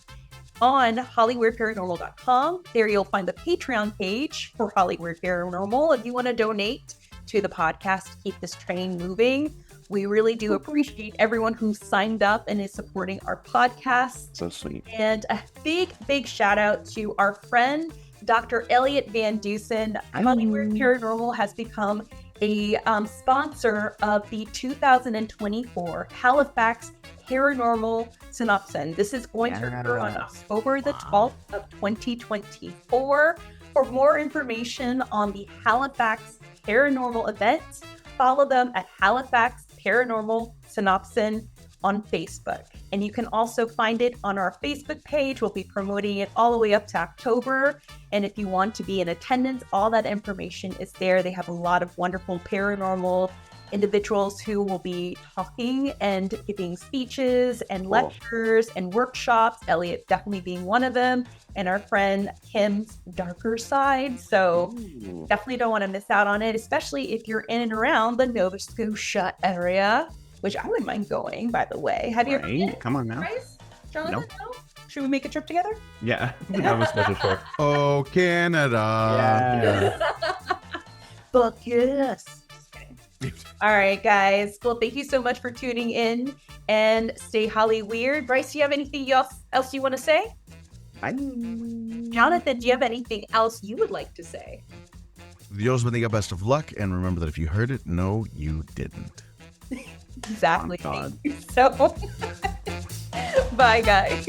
on hollyweirdparanormal.com. There you'll find the Patreon page for Hollyweird Paranormal. If you want to donate to the podcast to keep this train moving, we really do appreciate everyone who signed up and is supporting our podcast. So sweet. And a big shout out to our friend, Dr. Elliot Van Dusen. Hollyweird Paranormal has become a sponsor of the 2024 Halifax Paranormal Synopsis. This is going to occur on October the 12th of 2024. For more information on the Halifax paranormal events, follow them at Halifax Paranormal Synopsin on Facebook. And you can also find it on our Facebook page. We'll be promoting it all the way up to October. And if you want to be in attendance, all that information is there. They have a lot of wonderful paranormal individuals who will be talking and giving speeches and lectures and workshops. Elliot definitely being one of them, and our friend Kim's darker side. So definitely don't want to miss out on it, especially if you're in and around the Nova Scotia area, which I wouldn't mind going, by the way. Have you ever been? Come on now. Bryce? Jonathan? Nope. No? Should we make a trip together? Yeah. That was special short. Oh, Canada. Fuck yes. All right, guys. Well, thank you so much for tuning in, and stay Hollyweird. Bryce, do you have anything else you want to say? Jonathan, do you have anything else you would like to say? Dios bendiga, best of luck, and remember that if you heard it, no, you didn't. Exactly. Oh, God. So, bye, guys.